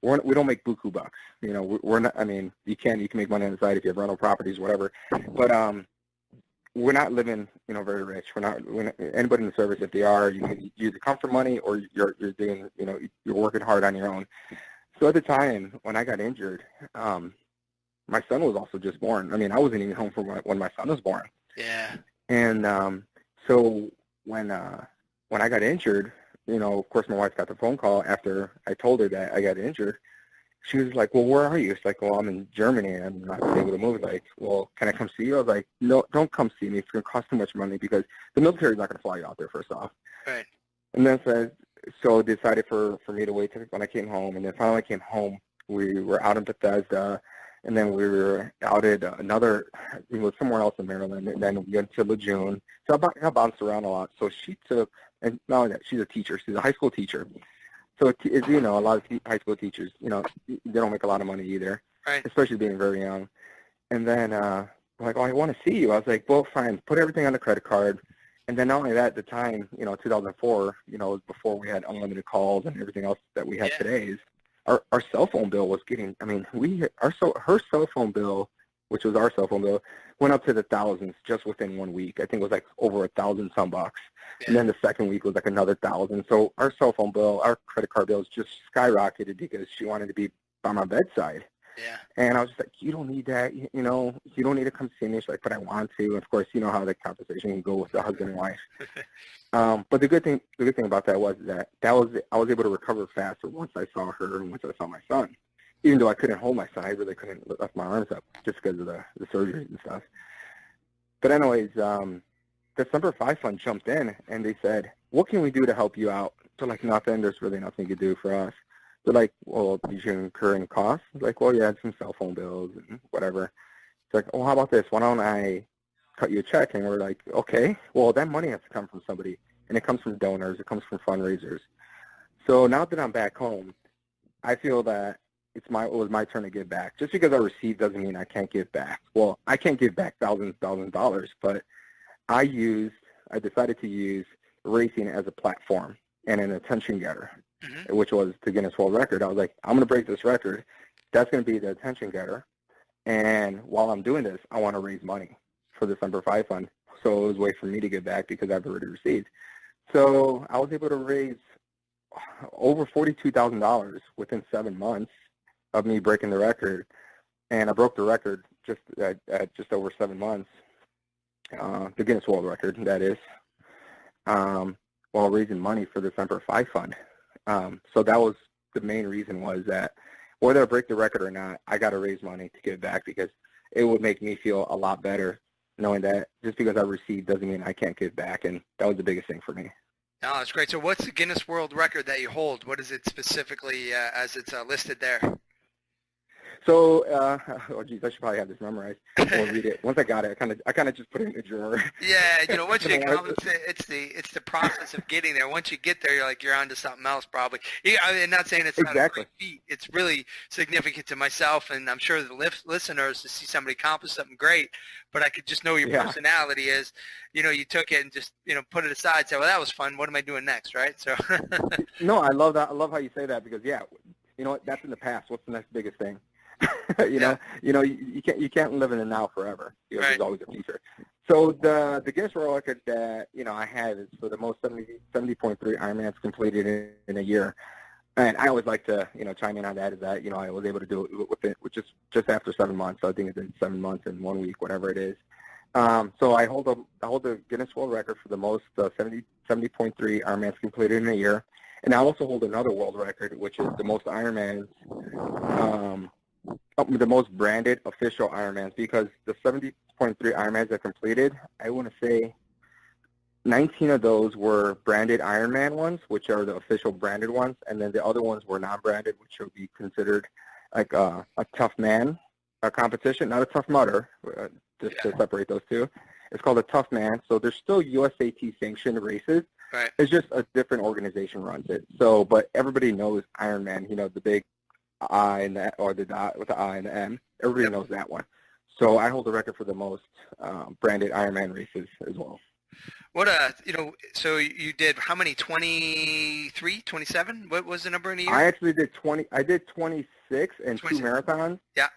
we don't make buku bucks. We're not. I mean, you can make money on the side if you have rental properties, whatever. But we're not living, very rich. We're not anybody in the service. If they are, you either come for money or you're doing, you're working hard on your own. So at the time when I got injured, my son was also just born. I mean, I wasn't even home when my son was born. Yeah. And so when I got injured, of course, my wife got the phone call after I told her that I got injured. She was like, well, where are you? It's like, well, I'm in Germany. I'm not able to move. Like, well, can I come see you? I was like, no, don't come see me. It's going to cost too much money because the military is not going to fly you out there, first off. Right. And then so decided for me to wait when I came home. And then finally I came home. We were out in Bethesda. And then we were out at we were somewhere else in Maryland. And then we went to Lejeune. So I bounced around a lot. So she took, and not only that, she's a teacher. She's a high school teacher. So, as you know, a lot of high school teachers, they don't make a lot of money either, Right. Especially being very young. And then I'm like, oh, I want to see you. I was like, well, fine, put everything on the credit card. And then not only that, at the time, 2004, was before we had unlimited calls and everything else that we have today. Our cell phone bill was getting, I mean, her cell phone bill, which was our cell phone bill, went up to the thousands just within 1 week. I think it was like over 1,000 some bucks. Yeah. And then the second week was like another 1,000. So our cell phone bill, our credit card bills just skyrocketed because she wanted to be by my bedside. Yeah. And I was just like, you don't need that, you don't need to come see me. She's like, but I want to. And of course, you know how the conversation can go with the husband and wife. But the good thing about that was that I was able to recover faster once I saw her and once I saw my son. Even though I couldn't hold my son, I really couldn't lift my arms up just because of the surgeries and stuff. But anyways, the Semper Fi Fund jumped in and they said, what can we do to help you out? They're like, nothing. There's really nothing you can do for us. They're like, well, did you incur any costs? I was like, well, yeah, some cell phone bills and whatever. It's like, well, how about this? Why don't I cut you a check? And we're like, okay, well, that money has to come from somebody. And it comes from donors. It comes from fundraisers. So now that I'm back home, I feel that it was my turn to give back. Just because I received doesn't mean I can't give back. Well, I can't give back thousands of dollars, but I decided to use racing as a platform and an attention getter, which was the Guinness World Record. I was like, I'm going to break this record. That's going to be the attention getter. And while I'm doing this, I want to raise money for the Semper Fi Fund. So it was a way for me to give back because I've already received. So I was able to raise over $42,000 within 7 months of me breaking the record. And I broke the record just at just over 7 months, the Guinness World Record, that is, while raising money for the Semper Fi Fund. So that was the main reason, was that whether I break the record or not, I got to raise money to give back because it would make me feel a lot better knowing that just because I received doesn't mean I can't give back, and that was the biggest thing for me. No, that's great. So what's the Guinness World Record that you hold? What is it specifically as it's listed there? So, oh geez, I should probably have this memorized. I'll read it. Once I got it, I kind of just put it in the drawer. Yeah, once you accomplish it, it's the process of getting there. Once you get there, you're on to something else probably. Yeah, I'm not saying it's not a great feat. It's really significant to myself, and I'm sure the listeners to see somebody accomplish something great. But I could just know your personality is, you took it and just, put it aside. Say, well, that was fun. What am I doing next, right? So. No, I love that. I love how you say that because, that's in the past. What's the next biggest thing? You can't live in the now forever. There's always a future. So the Guinness World Record that I have is for the most 70.3 Ironmans completed in a year. And I always like to chime in on that. Is that I was able to do it with just after 7 months. So I think it's in 7 months and 1 week, whatever it is. So I hold the Guinness World Record for the most 70.3 Ironmans completed in a year. And I also hold another world record, which is the most Ironmans the most branded official Ironmans, because the 70.3 Ironmans I completed, I want to say 19 of those were branded Ironman ones, which are the official branded ones, and then the other ones were non-branded, which would be considered like a tough man competition, not a tough mudder, just to separate those two. It's called a tough man, so there's still USAT sanctioned races. Right. It's just a different organization runs it. So, but everybody knows Ironman, the big I and the, or the dot with the I and the M. Everybody knows that one. So I hold the record for the most branded Ironman races as well. What so you did how many? 23, 27? What was the number in a year? I actually did 20. I did 26 and 26. 2 marathons. Yeah.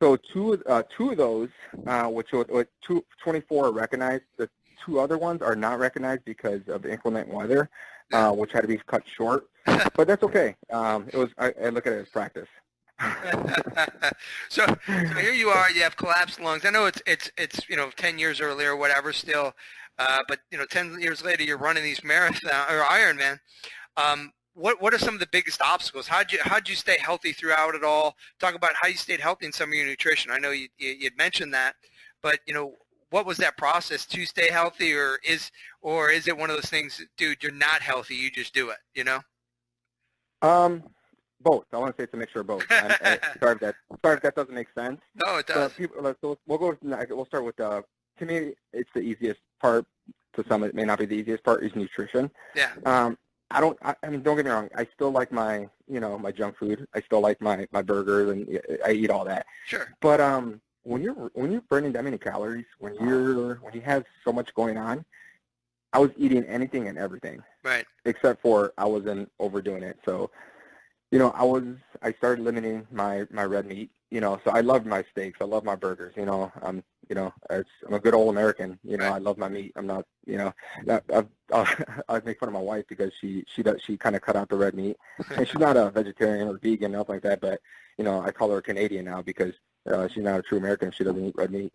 So two of those, which 24 are recognized. The 2 other ones are not recognized because of the inclement weather, which had to be cut short. But that's okay. It was. I look at it as practice. so here you are. You have collapsed lungs. I know it's 10 years earlier or whatever still. But 10 years later, you're running these marathon or Ironman. What are some of the biggest obstacles? How'd you stay healthy throughout it all? Talk about how you stayed healthy in some of your nutrition. I know you'd mentioned that, but what was that process to stay healthy, or is it one of those things, dude? You're not healthy, you just do it. Both. I want to say it's a mixture of both. Sorry if that doesn't make sense. No, it does. So we'll start with to me, it's the easiest part. To some, it may not be the easiest part. Is nutrition. Yeah. I mean, don't get me wrong. I still like my, my junk food. I still like my burgers, and I eat all that. Sure. But when you're burning that many calories, when you have so much going on, I was eating anything and everything. Right. Except for I wasn't overdoing it. So, I started limiting my red meat. So I love my steaks. I love my burgers. I'm a good old American. Right. I love my meat. I'm not. I make fun of my wife because she kind of cut out the red meat, and she's not a vegetarian or vegan, nothing like that. But I call her a Canadian now because she's not a true American. She doesn't eat red meat.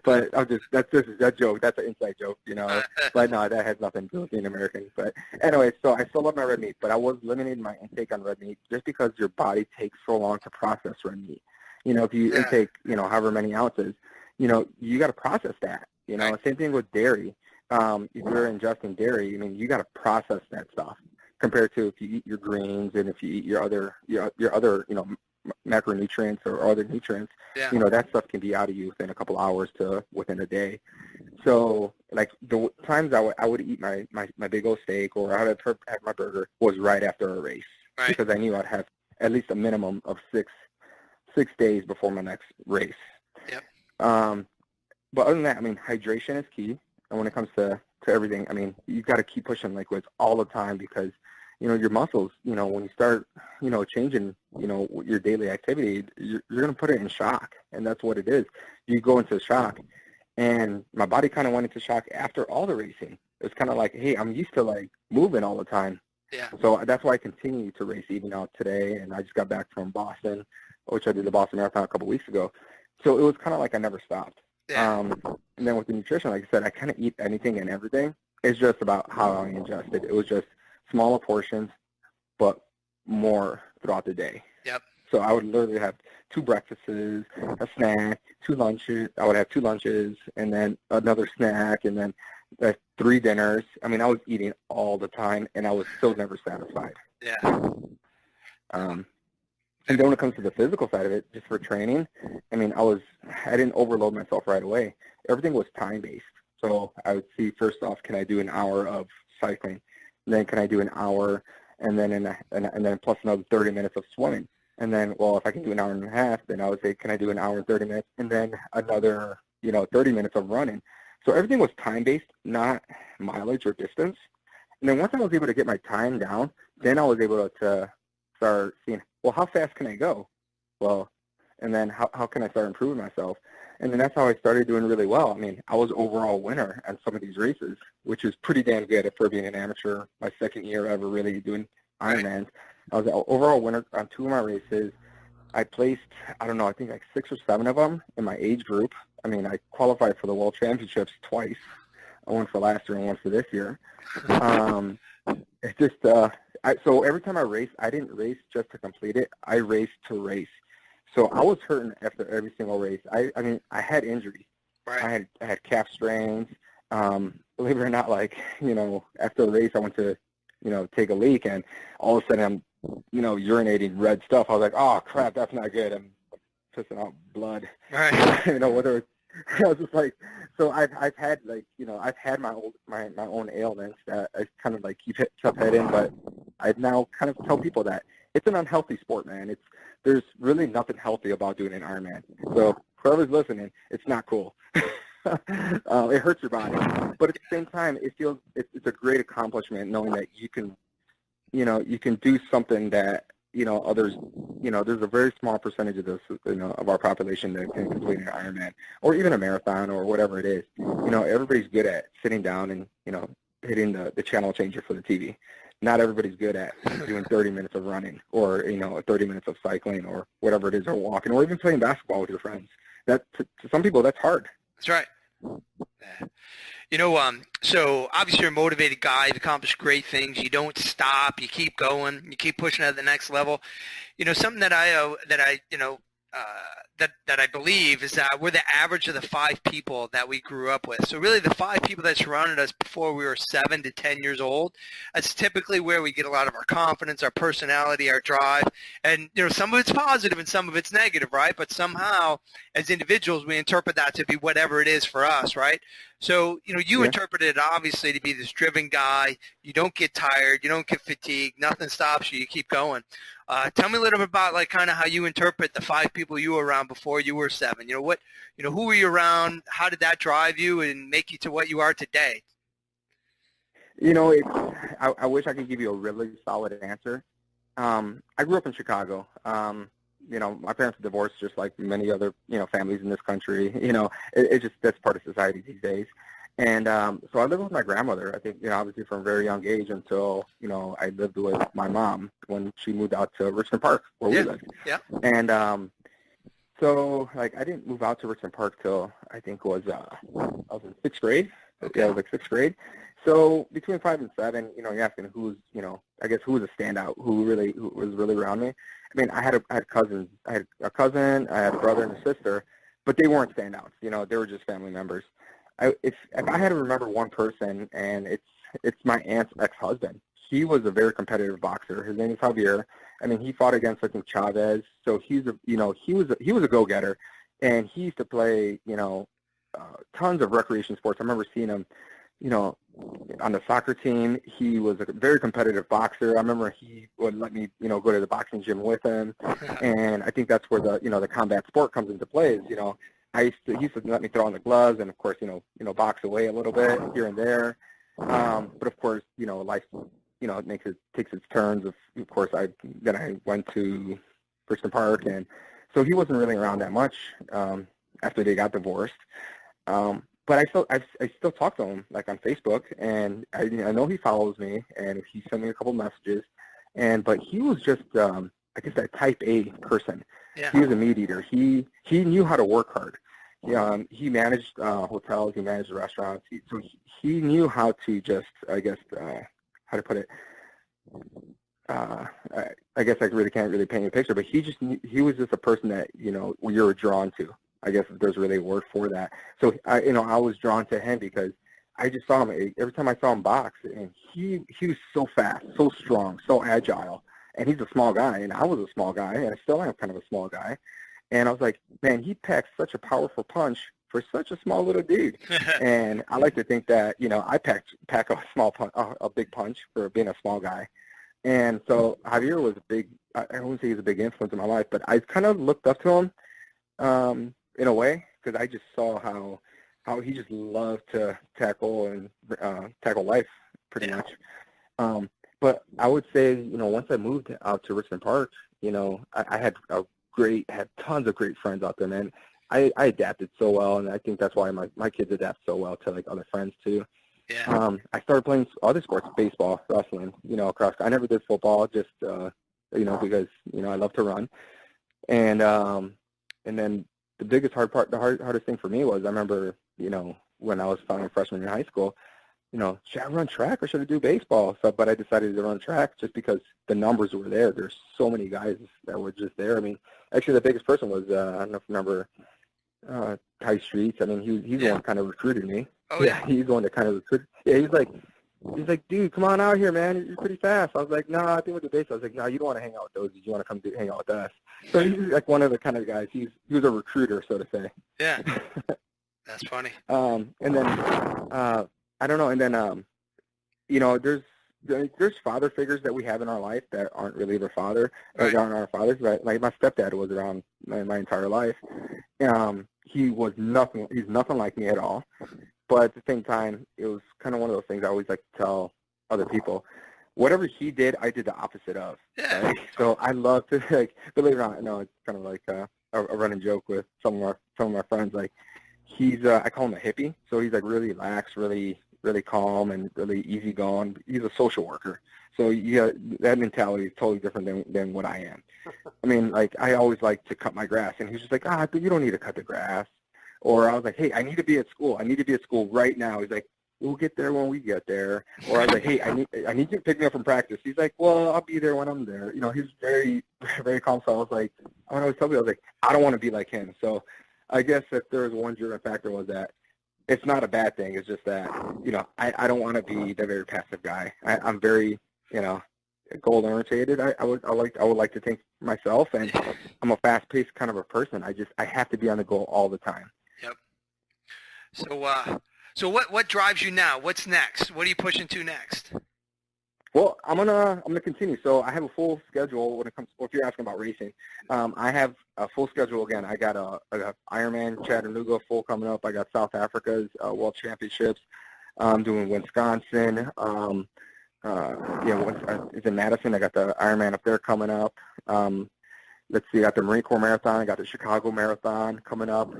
But that's that joke. That's an inside joke, But no, that has nothing to do with being American. But anyway, so I still love my red meat, but I was limiting my intake on red meat just because your body takes so long to process red meat. If you intake, however many ounces, you got to process that. Same thing with dairy. If you're ingesting dairy, you got to process that stuff compared to if you eat your greens and if you eat your other macronutrients or other nutrients. Yeah. That stuff can be out of you within a couple hours to within a day. So like the times I would eat my big old steak or I would have my burger was right after a race. Right. Because I knew I'd have at least a minimum of six days before my next race. Yep. But other than that, hydration is key. And when it comes to everything, you've got to keep pushing liquids all the time because, your muscles, when you start, changing, your daily activity, you're going to put it in shock. And that's what it is. You go into shock. And my body kind of went into shock after all the racing. It was kind of like, hey, I'm used to, moving all the time. Yeah. So that's why I continue to race even out today. And I just got back from Boston, which I did the Boston Marathon a couple weeks ago. So it was kind of like I never stopped. Yeah. And then with the nutrition, like I said, I kind of eat anything and everything. It's just about how I ingest it. It was just smaller portions, but more throughout the day. Yep. So I would literally have 2 breakfasts, a snack, 2 lunches. I would have 2 lunches, and then another snack, and then 3 dinners. I was eating all the time, and I was still never satisfied. Yeah. And then when it comes to the physical side of it, just for training, I didn't overload myself right away. Everything was time-based. So I would see, first off, can I do an hour of cycling? And then can I do an hour, and then plus another 30 minutes of swimming? And then, well, if I can do an hour and a half, then I would say, can I do an hour and 30 minutes? And then another, 30 minutes of running. So everything was time-based, not mileage or distance. And then once I was able to get my time down, then I was able to start seeing, well, how fast can I go? Well, and then how can I start improving myself? And then that's how I started doing really well. I was overall winner on some of these races, which is pretty damn good for being an amateur. My second year ever really doing Ironmans. I was an overall winner on 2 of my races. I placed, I think like 6 or 7 of them in my age group. I qualified for the World Championships twice. I won for last year and won for this year. It's just, So every time I raced, I didn't race just to complete it. I raced to race. So I was hurting after every single race. I mean, I had injuries. Right. I had calf strains. Believe it or not, like, after the race, I went to, take a leak, and all of a sudden I'm, urinating red stuff. I was like, oh crap, that's not good. I'm pissing out blood. Right. Whether it's, I was just like, so I've had like, I've had my own ailments that I kind of like keep hidden, but I now kind of tell people that it's an unhealthy sport, man. There's really nothing healthy about doing an Ironman. So whoever's listening, it's not cool. It hurts your body, but at the same time, it's a great accomplishment knowing that you can do something that others, there's a very small percentage of this, of our population that can complete an Ironman or even a marathon or whatever it is. Everybody's good at sitting down and hitting the channel changer for the TV. Not everybody's good at doing 30 minutes of running or 30 minutes of cycling or whatever it is, or walking, or even playing basketball with your friends. That to some people, that's hard. That's right. So obviously you're a motivated guy. You've accomplished great things. You don't stop. You keep going. You keep pushing at the next level. Something that I believe is that we're the average of the 5 people that we grew up with. So really the 5 people that surrounded us before we were 7 to 10 years old, that's typically where we get a lot of our confidence, our personality, our drive. And, some of it's positive and some of it's negative, right? But somehow as individuals, we interpret that to be whatever it is for us, right? So, you interpret it obviously to be this driven guy. You don't get tired. You don't get fatigued. Nothing stops you. You keep going. Tell me a little bit about like kind of how you interpret the 5 people you were around before you were 7. Who were you around? How did that drive you and make you to what you are today? I wish I could give you a really solid answer. I grew up in Chicago. My parents are divorced just like many other, families in this country. It just, that's part of society these days. And so I lived with my grandmother, I think, obviously from a very young age until, I lived with my mom when she moved out to Richmond Park, where we lived. Yeah. And so, like, I didn't move out to Richmond Park till I think I was in 6th grade. Okay. Yeah, I was like 6th grade. So between 5 and 7, you're asking who's, I guess who was a standout, who was really around me. I mean, I had cousins. I had a cousin, I had a brother and a sister, but they weren't standouts. They were just family members. If I had to remember one person, and it's my aunt's ex-husband. He was a very competitive boxer. His name is Javier. I mean, he fought against, I think, Chavez. So he was a go-getter, and he used to play, tons of recreation sports. I remember seeing him, on the soccer team. He was a very competitive boxer. I remember he would let me, go to the boxing gym with him, and I think that's where the combat sport comes into play. Is, he used to let me throw on the gloves and, of course, box away a little bit here and there. But of course, life, it takes its turns. Of course, I went to Richmond Park, and so he wasn't really around that much after they got divorced. But I still talk to him, like, on Facebook, and I know he follows me, and he sent me a couple messages. But he was just, I guess, that type A person. Yeah. He was a meat eater. He knew how to work hard. He managed hotels. He managed restaurants. He knew how to just, I guess, how to put it. I guess I really can't really paint a picture, but he was just a person that you were drawn to. I guess if there's really a word for that. So I was drawn to him because I just saw him every time I saw him box, and he was so fast, so strong, so agile. And he's a small guy, and I was a small guy, and I still am kind of a small guy. And I was like, man, he packs such a powerful punch for such a small little dude. And I like to think that, I pack a big punch for being a small guy. And so Javier was I wouldn't say he's a big influence in my life, but I kind of looked up to him in a way, because I just saw how he just loved to tackle life pretty much. But I would say, once I moved out to Richmond Park, I had tons of great friends out there, man. I adapted so well, and I think that's why my kids adapt so well to, like, other friends too. Yeah. I started playing other sports, baseball, wrestling, cross. I never did football, just because I love to run. And then the biggest hardest thing for me was, I remember, when I was finally a freshman in high school, should I run track or should I do baseball? So, but I decided to run track just because the numbers were there. There's so many guys that were just there. I mean, actually, the biggest person was, I don't know if you remember, Ty Streets. I mean, he's the one kind of recruited me. Oh, yeah. He's the one that kind of recruited. Yeah, he's like, dude, come on out here, man. You're pretty fast. I was like, no, I think with the baseball. I was like, no, you don't want to hang out with those. You want to come hang out with us. So he's like one of the kind of guys. He was a recruiter, so to say. Yeah. That's funny. And then, I don't know. And then, there's father figures that we have in our life that aren't really their father, right. Aren't our fathers. Right? Like my stepdad was around my entire life. He's nothing like me at all. But at the same time, it was kind of one of those things I always like to tell other people. Whatever he did, I did the opposite of. Yeah. Right? So I love to, like, believe it or not, I know it's kind of like a running joke with some of my friends. Like, he's, I call him a hippie. So he's like really lax, really, really calm, and really easygoing. He's a social worker. So yeah, that mentality is totally different than what I am. I mean, like, I always like to cut my grass, and he's just like, but you don't need to cut the grass. Or I was like, hey, I need to be at school. I need to be at school right now. He's like, we'll get there when we get there. Or I was like, hey, I need you to pick me up from practice. He's like, well, I'll be there when I'm there. He's very, very calm. So I was like, when I was telling you, I was like, I don't want to be like him. So I guess if there was one driven factor was that it's not a bad thing. It's just that, I don't want to be the very passive guy. I'm very, goal orientated. I would like to think myself, and I'm a fast paced kind of a person. I have to be on the goal all the time. Yep. So what drives you now? What's next? What are you pushing to next? Well, I'm gonna continue. So I have a full schedule when it comes. Well, if you're asking about racing, I have a full schedule again. I got a Ironman Chattanooga full coming up. I got South Africa's World Championships. I'm doing Wisconsin. It's in Madison. I got the Ironman up there coming up. Let's see, I got the Marine Corps Marathon. I got the Chicago Marathon coming up.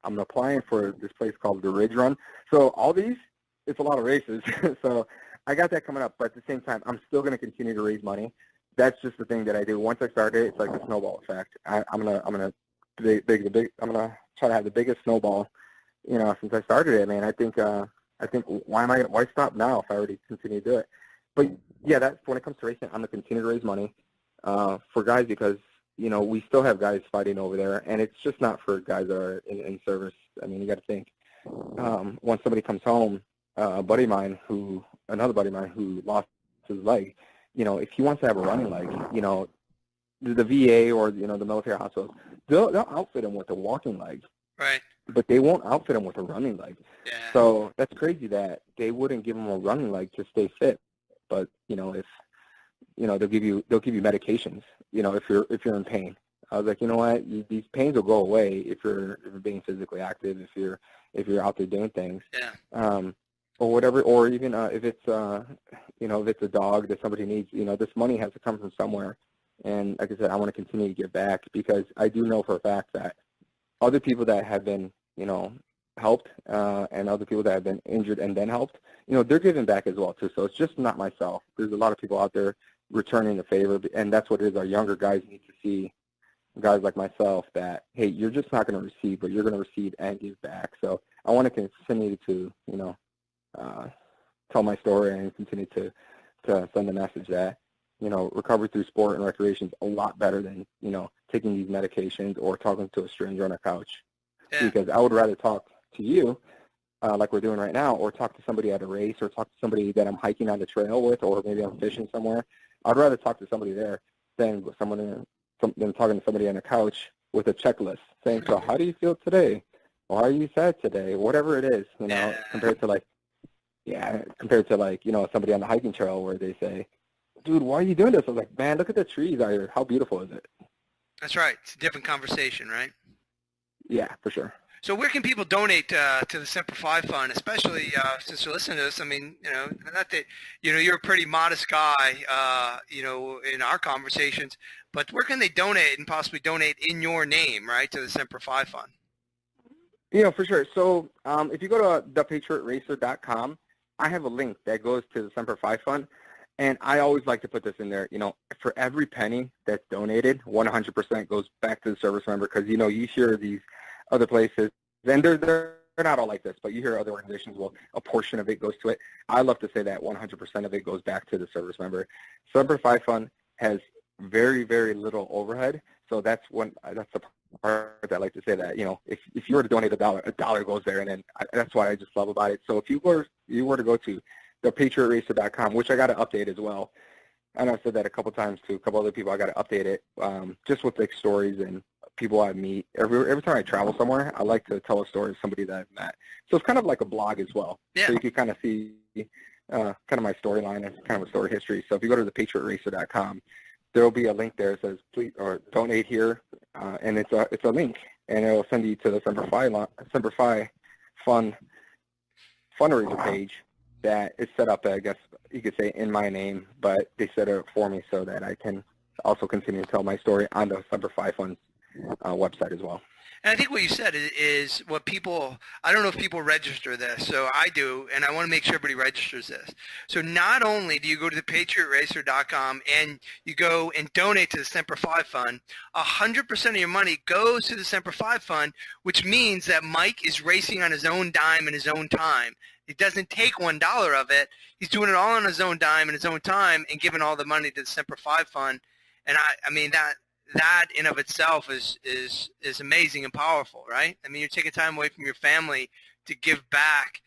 I'm applying for this place called the Ridge Run. So all these, it's a lot of races. So I got that coming up. But at the same time, I'm still going to continue to raise money. That's just the thing that I do. Once I start it, it's like the snowball effect. I'm gonna try to have the biggest snowball, since I started it. Man, I think why stop now if I already continue to do it? But yeah, that's when it comes to racing. I'm gonna continue to raise money for guys because we still have guys fighting over there, and it's just not for guys that are in service. I mean, you got to think once somebody comes home, another buddy of mine who lost his leg, if he wants to have a running leg, the VA or the military hospitals, they'll outfit him with a walking leg, right? But they won't outfit him with a running leg. Yeah. So that's crazy that they wouldn't give him a running leg to stay fit. But if they'll give you medications, if you're in pain. I was like, you know what, these pains will go away if you're being physically active, if you're out there doing things. Yeah. Or whatever, or even if it's if it's a dog that somebody needs, this money has to come from somewhere. And like I said, I want to continue to give back because I do know for a fact that other people that have been, helped, and other people that have been injured and then helped, they're giving back as well too. So it's just not myself. There's a lot of people out there returning the favor, and that's what it is. Our younger guys need to see guys like myself that, hey, you're just not going to receive, but you're going to receive and give back. So I want to continue to, tell my story and continue to send the message that, recovery through sport and recreation is a lot better than, taking these medications or talking to a stranger on a couch. Yeah. Because I would rather talk to you like we're doing right now, or talk to somebody at a race, or talk to somebody that I'm hiking on the trail with, or maybe I'm fishing somewhere. I'd rather talk to somebody there than talking to somebody on a couch with a checklist saying, so how do you feel today? Or are you sad today? Whatever it is, compared to somebody on the hiking trail where they say, dude, why are you doing this? I was like, man, look at the trees out here. How beautiful is it? That's right. It's a different conversation, right? Yeah, for sure. So where can people donate to the Semper Fi Fund, especially since you're listening to this? I mean, not that, you're a pretty modest guy, in our conversations, but where can they donate and possibly donate in your name, right, to the Semper Fi Fund? For sure. So if you go to thepatriotracer.com, I have a link that goes to the Semper Fi Fund. And I always like to put this in there, for every penny that's donated, 100% goes back to the service member because, you hear these other places, and they're not all like this, but you hear other organizations, well, a portion of it goes to it. I love to say that 100% of it goes back to the service member. Semper Fi Fund has very, very little overhead, so that's the part that I like to say that, if you were to donate a dollar goes there, and then that's what I just love about it. So if you were to go to thepatriotracer.com, which I got to update as well, and I've said that a couple times to a couple other people, I got to update it, just with like stories and people I meet. Every time I travel somewhere, I like to tell a story of somebody that I've met. So it's kind of like a blog as well. Yeah. So you can kind of see kind of my storyline and kind of a story history. So if you go to thepatriotracer.com, there will be a link there that says please or donate here, and it's a link, and it will send you to the Semper Fi Fund fundraiser page that is set up, I guess you could say, in my name, but they set it up for me so that I can also continue to tell my story on the Semper Fi Fund's website as well. And I think what you said is what people, I don't know if people register this, so I do, and I want to make sure everybody registers this. So not only do you go to the patriotracer.com and you go and donate to the Semper Fi Fund, 100% of your money goes to the Semper Fi Fund, which means that Mike is racing on his own dime and his own time. He doesn't take $1 of it. He's doing it all on his own dime and his own time and giving all the money to the Semper Fi Fund. And I mean, that in of itself is amazing and powerful, right? I mean, you're taking time away from your family to give back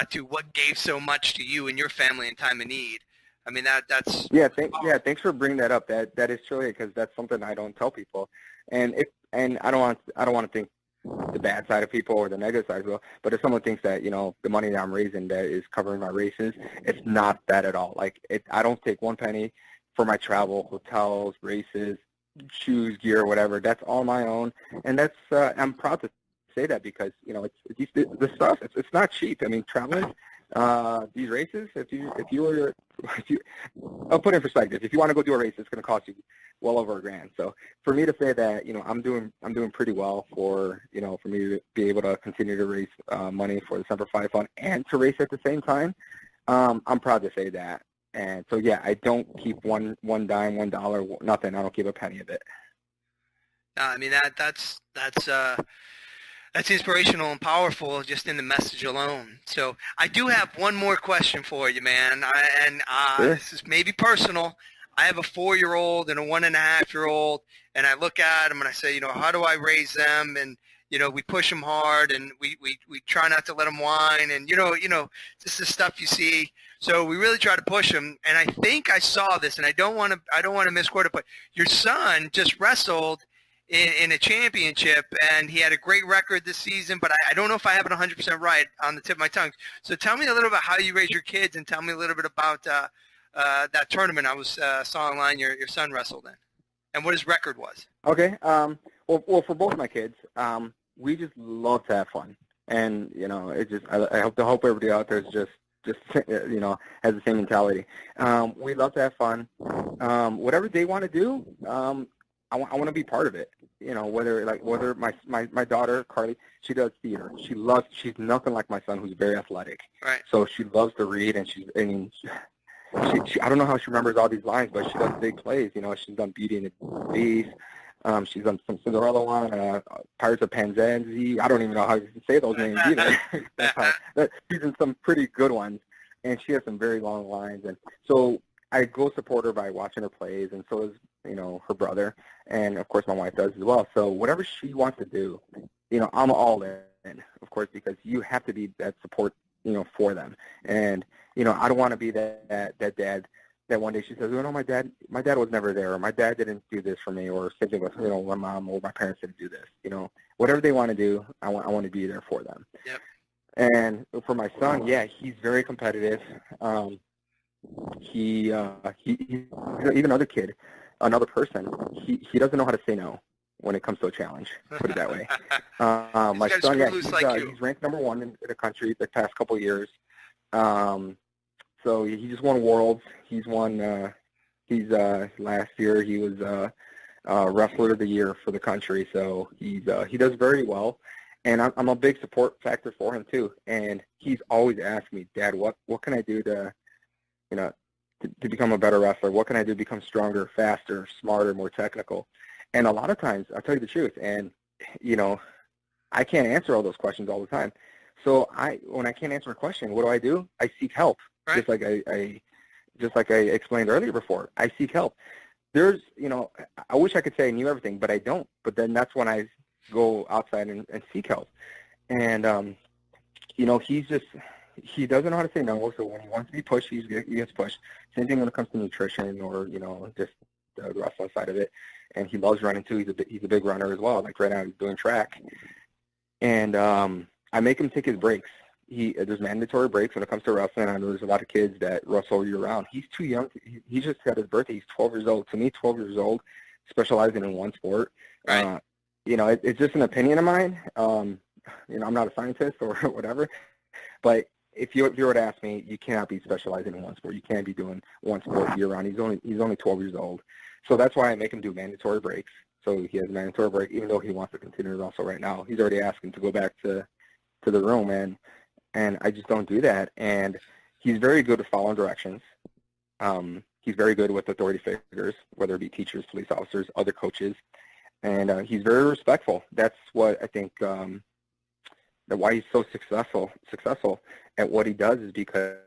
to what gave so much to you and your family in time of need. I mean, that's thanks for bringing that up. That is truly, because that's something I don't tell people, and I don't want to think the bad side of people or the negative side as well. But if someone thinks that the money that I'm raising that is covering my races, it's not that at all. Like I don't take one penny for my travel, hotels, races, shoes, gear, whatever. That's all my own, and that's I'm proud to say that, because it's the stuff. It's not cheap. I mean, traveling these races. I'll put it in perspective. If you want to go do a race, it's going to cost you well over $1,000. So for me to say that I'm doing pretty well for for me to be able to continue to raise money for the Semper Fi Fund and to race at the same time, I'm proud to say that. And so, yeah, I don't keep one dime, $1, nothing. I don't keep a penny of it. I mean, that's inspirational and powerful just in the message alone. So I do have one more question for you, man. Sure. This is maybe personal. I have a 4-year-old and a 1.5-year-old, and I look at them and I say, how do I raise them? And we push them hard, and we try not to let them whine, and this is stuff you see. So we really try to push them. And I think I saw this, and I don't want to misquote it, but your son just wrestled in a championship, and he had a great record this season. But I don't know if I have it 100% right on the tip of my tongue. So tell me a little about how you raise your kids, and tell me a little bit about that tournament I saw online your son wrestled in, and what his record was. Okay. Well, for both my kids, we just love to have fun, and it just I hope everybody out there is just has the same mentality. We love to have fun. Whatever they want to do, I want to be part of it. Whether my daughter Carly, she does theater. She's nothing like my son, who's very athletic. Right. So she loves to read, and she I don't know how she remembers all these lines, but she does big plays. She's done Beauty and the Beast. She's done some Cinderella one, Pirates of Penzance. I don't even know how to say those names either. She's in some pretty good ones, and she has some very long lines. And so I go support her by watching her plays, and so does her brother, and of course my wife does as well. So whatever she wants to do, I'm all in, of course, because you have to be that support, for them. And I don't want to be that dad that one day she says, my dad was never there, or my dad didn't do this for me, or something with my mom or my parents didn't do this. Whatever they want to do, I want to be there for them. Yep. And for my son, yeah, he's very competitive. He even another person, he doesn't know how to say no when it comes to a challenge, put it that way. My son, yeah, he's ranked number 1 in the country the past couple of years. So he just won Worlds. He's won. Last year he was Wrestler of the Year for the country. So he does very well, and I'm a big support factor for him too. And he's always asked me, Dad, what can I do to become a better wrestler? What can I do to become stronger, faster, smarter, more technical? And a lot of times, I'll tell you the truth, and I can't answer all those questions all the time. So when I can't answer a question, what do? I seek help. Right. Just like I explained earlier before, I seek help. There's, I wish I could say I knew everything, but I don't. But then that's when I go outside and seek help. And, he doesn't know how to say no. So when he wants to be pushed, he gets pushed. Same thing when it comes to nutrition or, just the wrestling side of it. And he loves running too. He's a big runner as well. Like right now he's doing track. And I make him take his breaks. There's mandatory breaks when it comes to wrestling. I know there's a lot of kids that wrestle year-round. He's too young. He just had his birthday. He's 12 years old. To me, 12 years old, specializing in one sport. Right. It's just an opinion of mine. I'm not a scientist or whatever. But if you were to ask me, you cannot be specializing in one sport. You can't be doing one sport year-round. He's only 12 years old. So that's why I make him do mandatory breaks. So he has a mandatory break, even though he wants to continue to wrestle right now. He's already asking to go back to the room, and I just don't do that. And he's very good at following directions. He's very good with authority figures, whether it be teachers, police officers, other coaches. And he's very respectful. That's what I think that why he's so successful at what he does is because,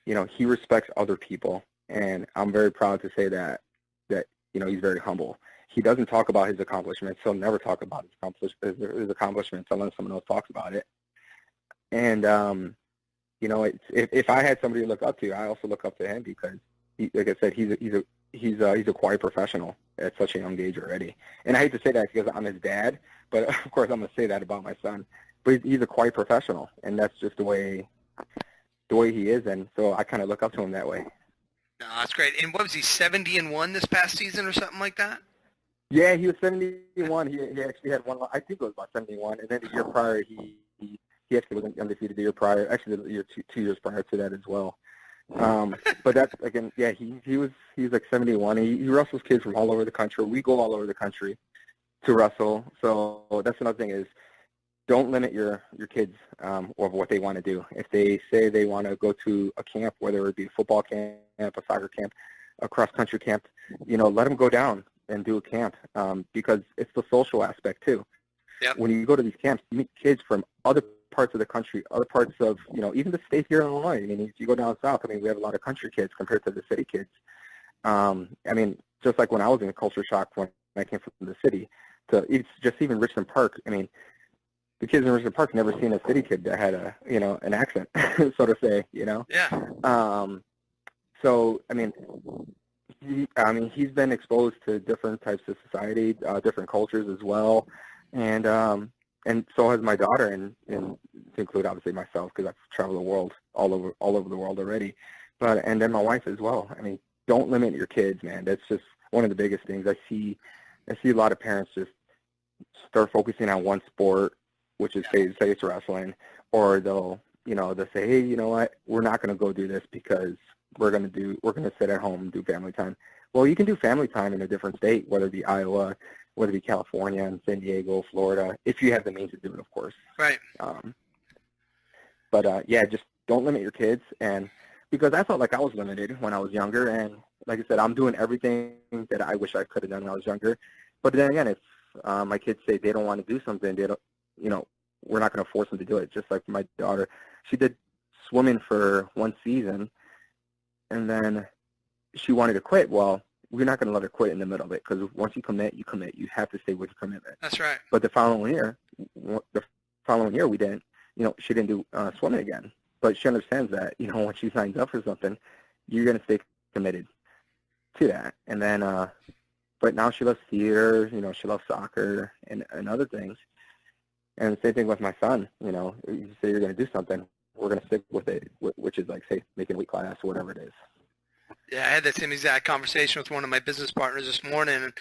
he respects other people. And I'm very proud to say that he's very humble. He doesn't talk about his accomplishments. He'll never talk about his accomplishments unless someone else talks about it. And, if I had somebody to look up to, I also look up to him because, like I said, he's a quiet professional at such a young age already. And I hate to say that because I'm his dad, but of course I'm going to say that about my son. But he's a quiet professional, and that's just the way he is. And so I kind of look up to him that way. No, that's great. And what was he, 70-1 this past season or something like that? Yeah, he was 71. He actually had one. I think it was about 71. And then the year prior, he actually was undefeated the year prior. Actually, the year two years prior to that as well. But that's again, yeah. He was like 71. He wrestles kids from all over the country. We go all over the country to wrestle. So that's another thing is don't limit your kids of what they want to do. If they say they want to go to a camp, whether it be a football camp, a soccer camp, a cross-country camp, let them go down and do a camp because it's the social aspect too. Yep. When you go to these camps, you meet kids from other parts of the country, other parts of, even the state here in Illinois. I mean, if you go down south, we have a lot of country kids compared to the city kids. Just like when I was in culture shock when I came from the city to even Richmond Park. The kids in Richmond Park never seen a city kid that had an accent, so to say, Yeah. So, he's been exposed to different types of society, different cultures as well. And so has my daughter, and to include obviously myself because I've traveled the world, all over the world already. And then my wife as well. Don't limit your kids, man. That's just one of the biggest things. I see a lot of parents just start focusing on one sport, which is say it's wrestling, or they'll say, hey, you know what, we're not going to go do this because we're going to sit at home and do family time. Well, you can do family time in a different state, whether it be Iowa, whether it be California and San Diego, Florida, if you have the means to do it, of course. Right. Just don't limit your kids. And because I felt like I was limited when I was younger. And like I said, I'm doing everything that I wish I could have done when I was younger. But then again, if my kids say they don't want to do something, they don't, we're not going to force them to do it. Just like my daughter, she did swimming for one season, and then she wanted to quit. Well, we're not going to let her quit in the middle of it because once you commit, you commit. You have to stay with your commitment. That's right. But the following year, we didn't. She didn't do swimming again. But she understands that when she signs up for something, you're going to stay committed to that. And then, but now she loves theater. She loves soccer and other things. And the same thing with my son. You say you're going to do something, we're going to stick with it, which is like, say, making a weight class or whatever it is. Yeah, I had that same exact conversation with one of my business partners this morning, and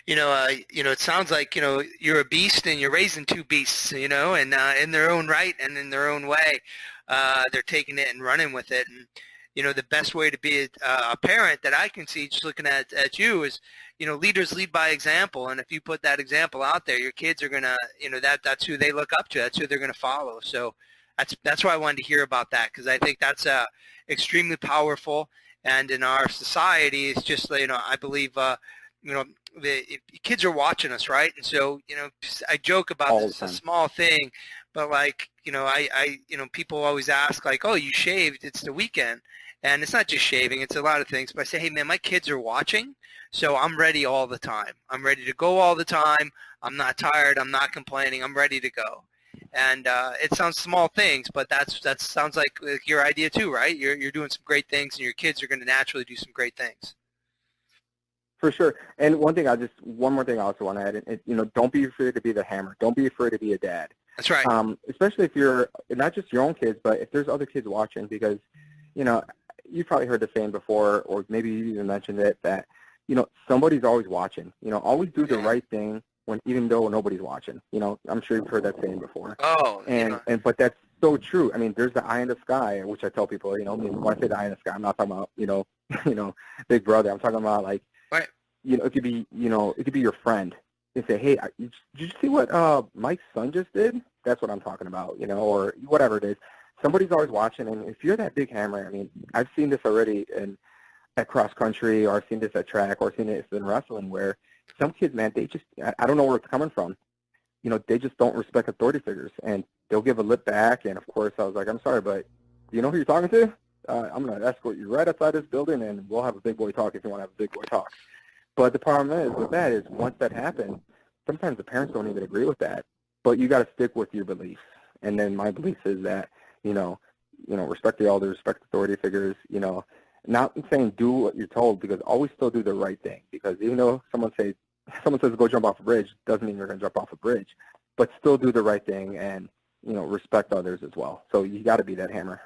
it sounds like you're a beast and you're raising two beasts, and in their own right and in their own way, they're taking it and running with it. And the best way to be a parent that I can see just looking at you is, leaders lead by example, and if you put that example out there, your kids are gonna, that's who they look up to, that's who they're gonna follow. So that's why I wanted to hear about that, because I think that's extremely powerful. And in our society, it's just, I believe the kids are watching us, right? And so, I joke about all this, the it's a time. small thing, but like, people always ask like, oh, you shaved, it's the weekend. And it's not just shaving, it's a lot of things. But I say, hey, man, my kids are watching, so I'm ready all the time. I'm ready to go all the time. I'm not tired. I'm not complaining. I'm ready to go. And it sounds small things, but that sounds like your idea too, right? You're doing some great things, and your kids are going to naturally do some great things. For sure. And one more thing I also want to add, don't be afraid to be the hammer. Don't be afraid to be a dad. That's right. Especially if you're not just your own kids, but if there's other kids watching, because, you've probably heard the saying before, or maybe you even mentioned it, that, somebody's always watching. Always do the right thing even though nobody's watching. I'm sure you've heard that saying before. Oh, But that's so true. I mean, there's the eye in the sky, which I tell people, when I say the eye in the sky, I'm not talking about, Big Brother. I'm talking about like, right. It could be, it could be your friend. They say, hey, did you see what Mike's son just did? That's what I'm talking about, or whatever it is. Somebody's always watching, and if you're that big hammer, I mean, I've seen this already at cross country, or I've seen this at track, or I've seen this in wrestling, where some kids, man, they just, I don't know where it's coming from. They just don't respect authority figures, and they'll give a lip back. And of course, I was like, I'm sorry, but do you know who you're talking to? I'm going to escort you right outside this building, and we'll have a big boy talk if you want to have a big boy talk. But the problem is with that is once that happens, sometimes the parents don't even agree with that. But you got to stick with your beliefs. And then my belief is that, respect the elders, respect authority figures, not saying do what you're told, because always still do the right thing. Because even though someone says go jump off a bridge, doesn't mean you're going to jump off a bridge. But still do the right thing and, respect others as well. So you got to be that hammer.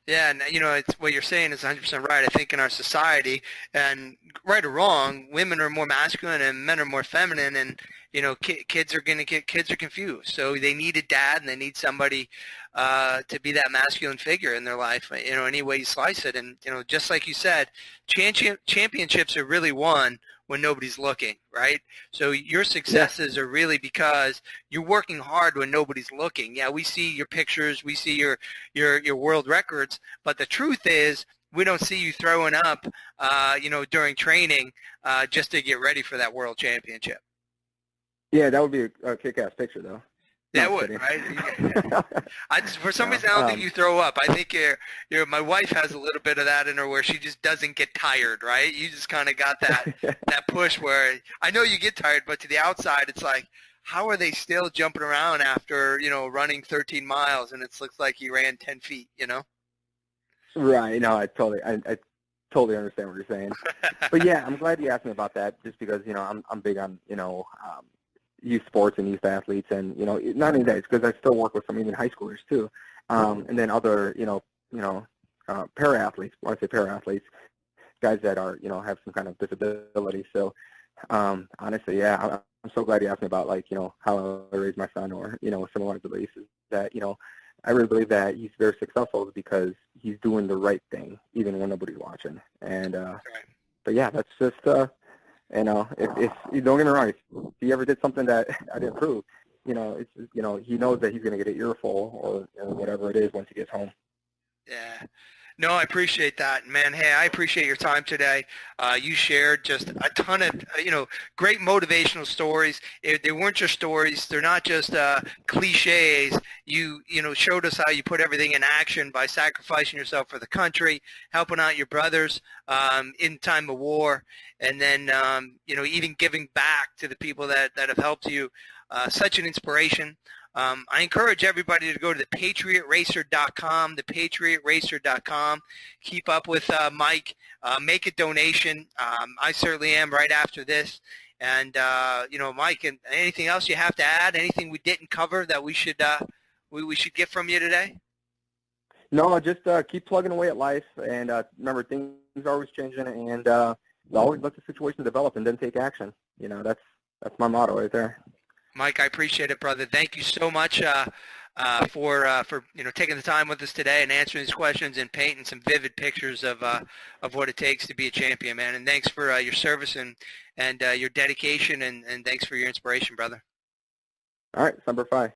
Yeah, and it's what you're saying is 100% right. I think in our society, and right or wrong, women are more masculine and men are more feminine, and kids are confused. So they need a dad, and they need somebody to be that masculine figure in their life. Any way you slice it, and just like you said, championships are really won when nobody's looking, right? So your successes are really because you're working hard when nobody's looking. Yeah, we see your pictures, we see your world records, but the truth is we don't see you throwing up, during training just to get ready for that world championship. Yeah, that would be a kick-ass picture, though. That would, right? For some reason, I don't think you throw up. I think my wife has a little bit of that in her where she just doesn't get tired, right? You just kind of got that push where I know you get tired, but to the outside, it's like, how are they still jumping around after, running 13 miles and it looks like you ran 10 feet, Right. No, I totally understand what you're saying. But yeah, I'm glad you asked me about that, just because, I'm big on, youth sports and youth athletes, and not only that, it's because I still work with some even high schoolers too, and then other para athletes. When I say para athletes, guys that are have some kind of disability. So honestly, yeah, I'm so glad you asked me about how I raised my son, or similar beliefs. Is that I really believe that he's very successful because he's doing the right thing even when nobody's watching. And but yeah, that's just if you don't get me wrong, if he ever did something that I didn't approve, he knows that he's going to get an earful or whatever it is once he gets home. Yeah. No, I appreciate that, man. Hey, I appreciate your time today. You shared just a ton of, great motivational stories. They weren't just stories. They're not just cliches. You showed us how you put everything in action by sacrificing yourself for the country, helping out your brothers in time of war, and then, even giving back to the people that have helped you. Such an inspiration. I encourage everybody to go to thepatriotracer.com, thepatriotracer.com. Keep up with Mike. Make a donation. I certainly am right after this. And, Mike, and anything else you have to add? Anything we didn't cover that we should we should get from you today? No, just keep plugging away at life. And remember, things are always changing. And always let the situation develop and then take action. That's my motto right there. Mike, I appreciate it, brother. Thank you so much for taking the time with us today and answering these questions and painting some vivid pictures of what it takes to be a champion, man. And thanks for your service and your dedication, and thanks for your inspiration, brother. All right, Semper Fi.